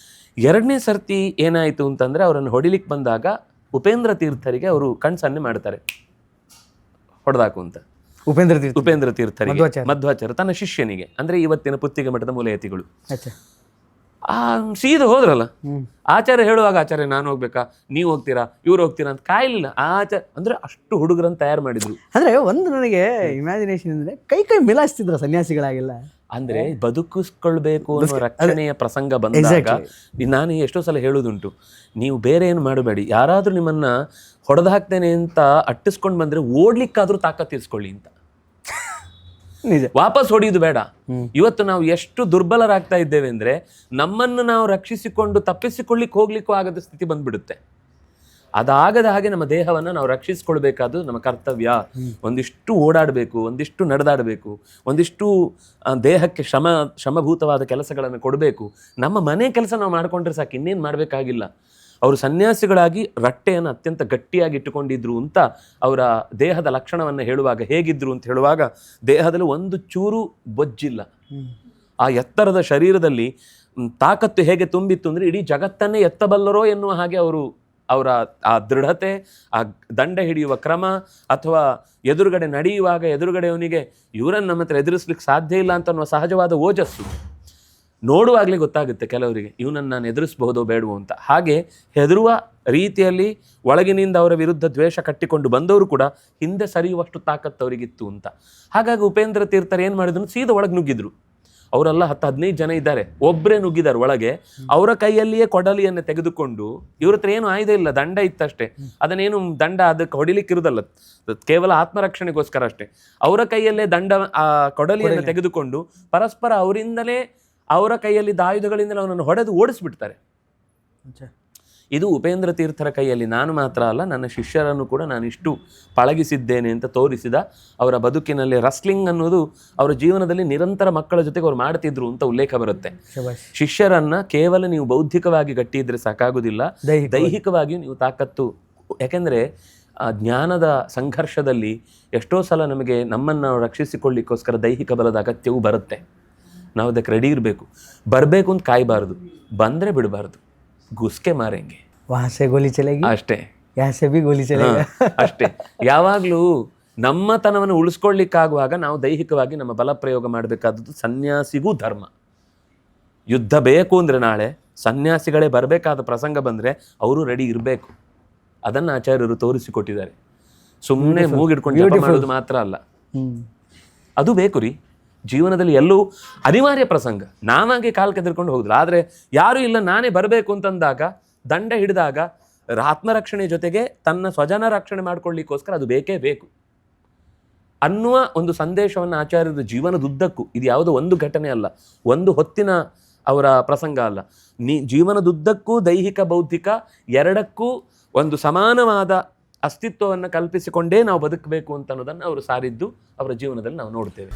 [SPEAKER 2] ಎರಡನೇ ಸರ್ತಿ ಏನಾಯಿತು ಅಂತಂದರೆ, ಅವರನ್ನು ಹೊಡಿಲಿಕ್ಕೆ ಬಂದಾಗ ಉಪೇಂದ್ರ ತೀರ್ಥರಿಗೆ ಅವರು ಕಣ್ಸನ್ನೆ ಮಾಡ್ತಾರೆ, ಹೊಡೆದಾಕು ಅಂತ. ಉಪೇಂದ್ರ ತೀರ್ಥರಿಗೆ ಮಧ್ವಾಚಾರ್ಯ ತನ್ನ ಶಿಷ್ಯನಿಗೆ, ಅಂದರೆ ಇವತ್ತಿನ ಪುತ್ತಿಗೆ ಮಠದ ಮೂಲೆಯತಿಗಳು. ಸೀದಾ ಹೋದ್ರಲ್ಲ. ಆಚಾರ್ಯ ಹೇಳುವಾಗ ಆಚಾರ್ಯ ನಾನು ಹೋಗ್ಬೇಕಾ, ನೀವು ಹೋಗ್ತೀರಾ, ಇವ್ರು ಹೋಗ್ತೀರಾ ಅಂತ ಕಾಯ್ಲಿಲ್ಲ. ಅಂದ್ರೆ ಅಷ್ಟು ಹುಡುಗರನ್ನು ತಯಾರು ಮಾಡಿದ್ರು. ಅಂದ್ರೆ
[SPEAKER 1] ಒಂದು ನನಗೆ ಇಮ್ಯಾಜಿನೇಷನ್ ಅಂದ್ರೆ ಕೈ ಮಿಲಾಯಿಸ್ತಿದ್ರ ಸನ್ಯಾಸಿಗಳಾಗಿಲ್ಲ.
[SPEAKER 2] ಅಂದ್ರೆ ಬದುಕಿಸ್ಕೊಳ್ಬೇಕು ಅನ್ನೋ ರಕ್ಷಣೆಯ ಪ್ರಸಂಗ ಬಂದಾಗ ನಾನು ಎಷ್ಟೋ ಸಲ ಹೇಳುವುದುಂಟು, ನೀವು ಬೇರೆ ಏನು ಮಾಡಬೇಡಿ, ಯಾರಾದ್ರೂ ನಿಮ್ಮನ್ನ ಹೊಡೆದು ಹಾಕ್ತೇನೆ ಅಂತ ಅಟ್ಟಿಸ್ಕೊಂಡು ಬಂದ್ರೆ ಓಡ್ಲಿಕ್ಕಾದ್ರೂ ತಾಕತ್ ತೀರ್ಸ್ಕೊಳ್ಳಿ ಅಂತ. ವಾಪಸ್ ಹೊಡೆಯುವುದು ಬೇಡ. ಇವತ್ತು ನಾವು ಎಷ್ಟು ದುರ್ಬಲರಾಗ್ತಾ ಇದ್ದೇವೆ ಅಂದ್ರೆ, ನಮ್ಮನ್ನು ನಾವು ರಕ್ಷಿಸಿಕೊಂಡು ತಪ್ಪಿಸಿಕೊಳ್ಳಿಕ್ಕೆ ಹೋಗ್ಲಿಕ್ಕೂ ಆಗದ ಸ್ಥಿತಿ ಬಂದ್ಬಿಡುತ್ತೆ. ಅದಾಗದ ಹಾಗೆ ನಮ್ಮ ದೇಹವನ್ನು ನಾವು ರಕ್ಷಿಸಿಕೊಳ್ಬೇಕಾದ್ದು ನಮ್ಮ ಕರ್ತವ್ಯ. ಒಂದಿಷ್ಟು ಓಡಾಡಬೇಕು, ಒಂದಿಷ್ಟು ನಡೆದಾಡಬೇಕು, ಒಂದಿಷ್ಟು ದೇಹಕ್ಕೆ ಶ್ರಮಭೂತವಾದ ಕೆಲಸಗಳನ್ನು ಕೊಡಬೇಕು. ನಮ್ಮ ಮನೆ ಕೆಲಸ ನಾವು ಮಾಡಿಕೊಂಡ್ರೆ ಸಾಕು, ಇನ್ನೇನು ಮಾಡಬೇಕಾಗಿಲ್ಲ. ಅವರು ಸನ್ಯಾಸಿಗಳಾಗಿ ರಟ್ಟೆಯನ್ನು ಅತ್ಯಂತ ಗಟ್ಟಿಯಾಗಿ ಇಟ್ಟುಕೊಂಡಿದ್ರು ಅಂತ ಅವರ ದೇಹದ ಲಕ್ಷಣವನ್ನು ಹೇಳುವಾಗ ಹೇಗಿದ್ರು ಅಂತ ಹೇಳುವಾಗ, ದೇಹದಲ್ಲಿ ಒಂದು ಚೂರು ಬೊಜ್ಜಿಲ್ಲ. ಆ ಎತ್ತರದ ಶರೀರದಲ್ಲಿ ತಾಕತ್ತು ಹೇಗೆ ತುಂಬಿತ್ತು ಅಂದರೆ, ಇಡೀ ಜಗತ್ತನ್ನೇ ಎತ್ತಬಲ್ಲರೋ ಎನ್ನುವ ಹಾಗೆ ಅವರ ಆ ದೃಢತೆ, ಆ ದಂಡ ಹಿಡಿಯುವ ಕ್ರಮ, ಅಥವಾ ಎದುರುಗಡೆ ನಡೆಯುವಾಗ ಎದುರುಗಡೆಯವನಿಗೆ ಇವರನ್ನು ನಮ್ಮ ಹತ್ರ ಎದುರಿಸ್ಲಿಕ್ಕೆ ಸಾಧ್ಯ ಇಲ್ಲ ಅಂತ ಅನ್ನುವ ಸಹಜವಾದ ಓಜಸ್ಸು ನೋಡುವಾಗಲೇ ಗೊತ್ತಾಗುತ್ತೆ ಕೆಲವರಿಗೆ, ಇವನನ್ನು ನಾನು ಎದುರಿಸಬಹುದೋ ಬೇಡವೋ ಅಂತ. ಹಾಗೆ ಹೆದರುವ ರೀತಿಯಲ್ಲಿ ಒಳಗಿನಿಂದ ಅವರ ವಿರುದ್ಧ ದ್ವೇಷ ಕಟ್ಟಿಕೊಂಡು ಬಂದವರು ಕೂಡ ಹಿಂದೆ ಸರಿಯುವಷ್ಟು ತಾಕತ್ತು ಅವರಿಗಿತ್ತು ಅಂತ. ಹಾಗಾಗಿ ಉಪೇಂದ್ರ ತೀರ್ಥರು ಏನು ಮಾಡಿದ್ರು, ಸೀದಾ ಒಳಗೆ ನುಗ್ಗಿದ್ರು. ಅವರೆಲ್ಲ 10-15 ಜನ ಇದ್ದಾರೆ, ಒಬ್ಬರೇ ನುಗ್ಗಿದ್ದಾರೆ ಒಳಗೆ. ಅವರ ಕೈಯಲ್ಲಿಯೇ ಕೊಡಲಿಯನ್ನು ತೆಗೆದುಕೊಂಡು, ಇವ್ರ ಹತ್ರ ಏನು ಆಯುಧ ಇಲ್ಲ, ದಂಡ ಇತ್ತಷ್ಟೇ. ಅದನ್ನೇನು ದಂಡ ಅದಕ್ಕೆ ಹೊಡಿಲಿಕ್ಕಿರುವುದಲ್ಲ, ಕೇವಲ ಆತ್ಮರಕ್ಷಣೆಗೋಸ್ಕರ ಅಷ್ಟೇ. ಅವರ ಕೈಯಲ್ಲೇ ಆ ಕೊಡಲಿಯನ್ನು ತೆಗೆದುಕೊಂಡು ಪರಸ್ಪರ ಅವರಿಂದಲೇ ಅವರ ಕೈಯಲ್ಲಿದ್ದ ಆಯುಧಗಳಿಂದ ಅವನನ್ನು ಹೊಡೆದು ಓಡಿಸ್ಬಿಡ್ತಾರೆ. ಇದು ಉಪೇಂದ್ರ ತೀರ್ಥರ ಕೈಯಲ್ಲಿ ನಾನು ಮಾತ್ರ ಅಲ್ಲ, ನನ್ನ ಶಿಷ್ಯರನ್ನು ಕೂಡ ನಾನು ಇಷ್ಟು ಪಳಗಿಸಿದ್ದೇನೆ ಅಂತ ತೋರಿಸಿದ ಅವರ ಬದುಕಿನಲ್ಲಿ ರಸ್ಲಿಂಗ್ ಅನ್ನೋದು ಅವರ ಜೀವನದಲ್ಲಿ ನಿರಂತರ ಮಕ್ಕಳ ಜೊತೆಗೆ ಅವ್ರು ಮಾಡ್ತಿದ್ರು ಅಂತ ಉಲ್ಲೇಖ ಬರುತ್ತೆ. ಶಿಷ್ಯರನ್ನ ಕೇವಲ ನೀವು ಬೌದ್ಧಿಕವಾಗಿ ಗಟ್ಟಿ ಇದ್ರೆ ಸಾಕಾಗುವುದಿಲ್ಲ, ದೈಹಿಕವಾಗಿಯೂ ನೀವು ತಾಕತ್ತು. ಯಾಕೆಂದರೆ ಜ್ಞಾನದ ಸಂಘರ್ಷದಲ್ಲಿ ಎಷ್ಟೋ ಸಲ ನಮಗೆ ನಮ್ಮನ್ನು ನಾವು ರಕ್ಷಿಸಿಕೊಳ್ಳಿಕ್ಕೋಸ್ಕರ ದೈಹಿಕ ಬಲದ ಅಗತ್ಯವೂ ಬರುತ್ತೆ. ನಾವು ಅದಕ್ಕೆ ರೆಡಿ ಇರಬೇಕು. ಬರಬೇಕು ಅಂತ ಕಾಯಬಾರ್ದು, ಬಂದರೆ ಬಿಡಬಾರ್ದು. ಗುಸ್ಕೆ ಮಾರೆಂಗೆ
[SPEAKER 1] ವಾಸೆ ಗೋಲಿ ಚಲೆಗಿ
[SPEAKER 2] ಅಷ್ಟೇ,
[SPEAKER 1] ಯಾಸೆ ಬಿ ಗೋಲಿ ಚಲೆಗಿ
[SPEAKER 2] ಅಷ್ಟೇ. ಯಾವಾಗಲೂ ನಮ್ಮತನವನ್ನು ಉಳಿಸ್ಕೊಳ್ಳಿಕ್ಕಾಗುವಾಗ ನಾವು ದೈಹಿಕವಾಗಿ ನಮ್ಮ ಬಲ ಪ್ರಯೋಗ ಮಾಡಬೇಕಾದದ್ದು ಸನ್ಯಾಸಿಗೂ ಧರ್ಮ. ಯುದ್ಧ ಬೇಕು ಅಂದರೆ ನಾಳೆ ಸನ್ಯಾಸಿಗಳೇ ಬರಬೇಕಾದ ಪ್ರಸಂಗ ಬಂದರೆ ಅವರು ರೆಡಿ ಇರಬೇಕು. ಅದನ್ನು ಆಚಾರ್ಯರು ತೋರಿಸಿಕೊಟ್ಟಿದ್ದಾರೆ. ಸುಮ್ಮನೆ ಮೂಗಿಡ್ಕೊಂಡು ಜಪ ಮಾಡೋದು ಮಾತ್ರ ಅಲ್ಲ, ಅದು ಬೇಕು ರೀ. ಜೀವನದಲ್ಲಿ ಎಲ್ಲೂ ಅನಿವಾರ್ಯ ಪ್ರಸಂಗ, ನಾವಾಗೆ ಕಾಲು ಕೆದರ್ಕೊಂಡು ಹೋಗುದಿಲ್ಲ. ಆದರೆ ಯಾರೂ ಇಲ್ಲ, ನಾನೇ ಬರಬೇಕು ಅಂತಂದಾಗ, ದಂಡ ಹಿಡಿದಾಗ ಆತ್ಮರಕ್ಷಣೆ ಜೊತೆಗೆ ತನ್ನ ಸ್ವಜನ ರಕ್ಷಣೆ ಮಾಡ್ಕೊಳ್ಳಿಕ್ಕೋಸ್ಕರ ಅದು ಬೇಕೇ ಬೇಕು ಅನ್ನುವ ಒಂದು ಸಂದೇಶವನ್ನು ಆಚಾರ್ಯರ ಜೀವನದುದ್ದಕ್ಕೂ, ಇದು ಯಾವುದೋ ಒಂದು ಘಟನೆ ಅಲ್ಲ, ಒಂದು ಹೊತ್ತಿನ ಅವರ ಪ್ರಸಂಗ ಅಲ್ಲ, ಜೀವನದುದ್ದಕ್ಕೂ ದೈಹಿಕ ಬೌದ್ಧಿಕ ಎರಡಕ್ಕೂ ಒಂದು ಸಮಾನವಾದ ಅಸ್ತಿತ್ವವನ್ನು ಕಲ್ಪಿಸಿಕೊಂಡೇ ನಾವು ಬದುಕಬೇಕು ಅಂತ ಅನ್ನೋದನ್ನು ಅವರು ಸಾರಿದ್ದು ಅವರ ಜೀವನದಲ್ಲಿ ನಾವು ನೋಡ್ತೇವೆ.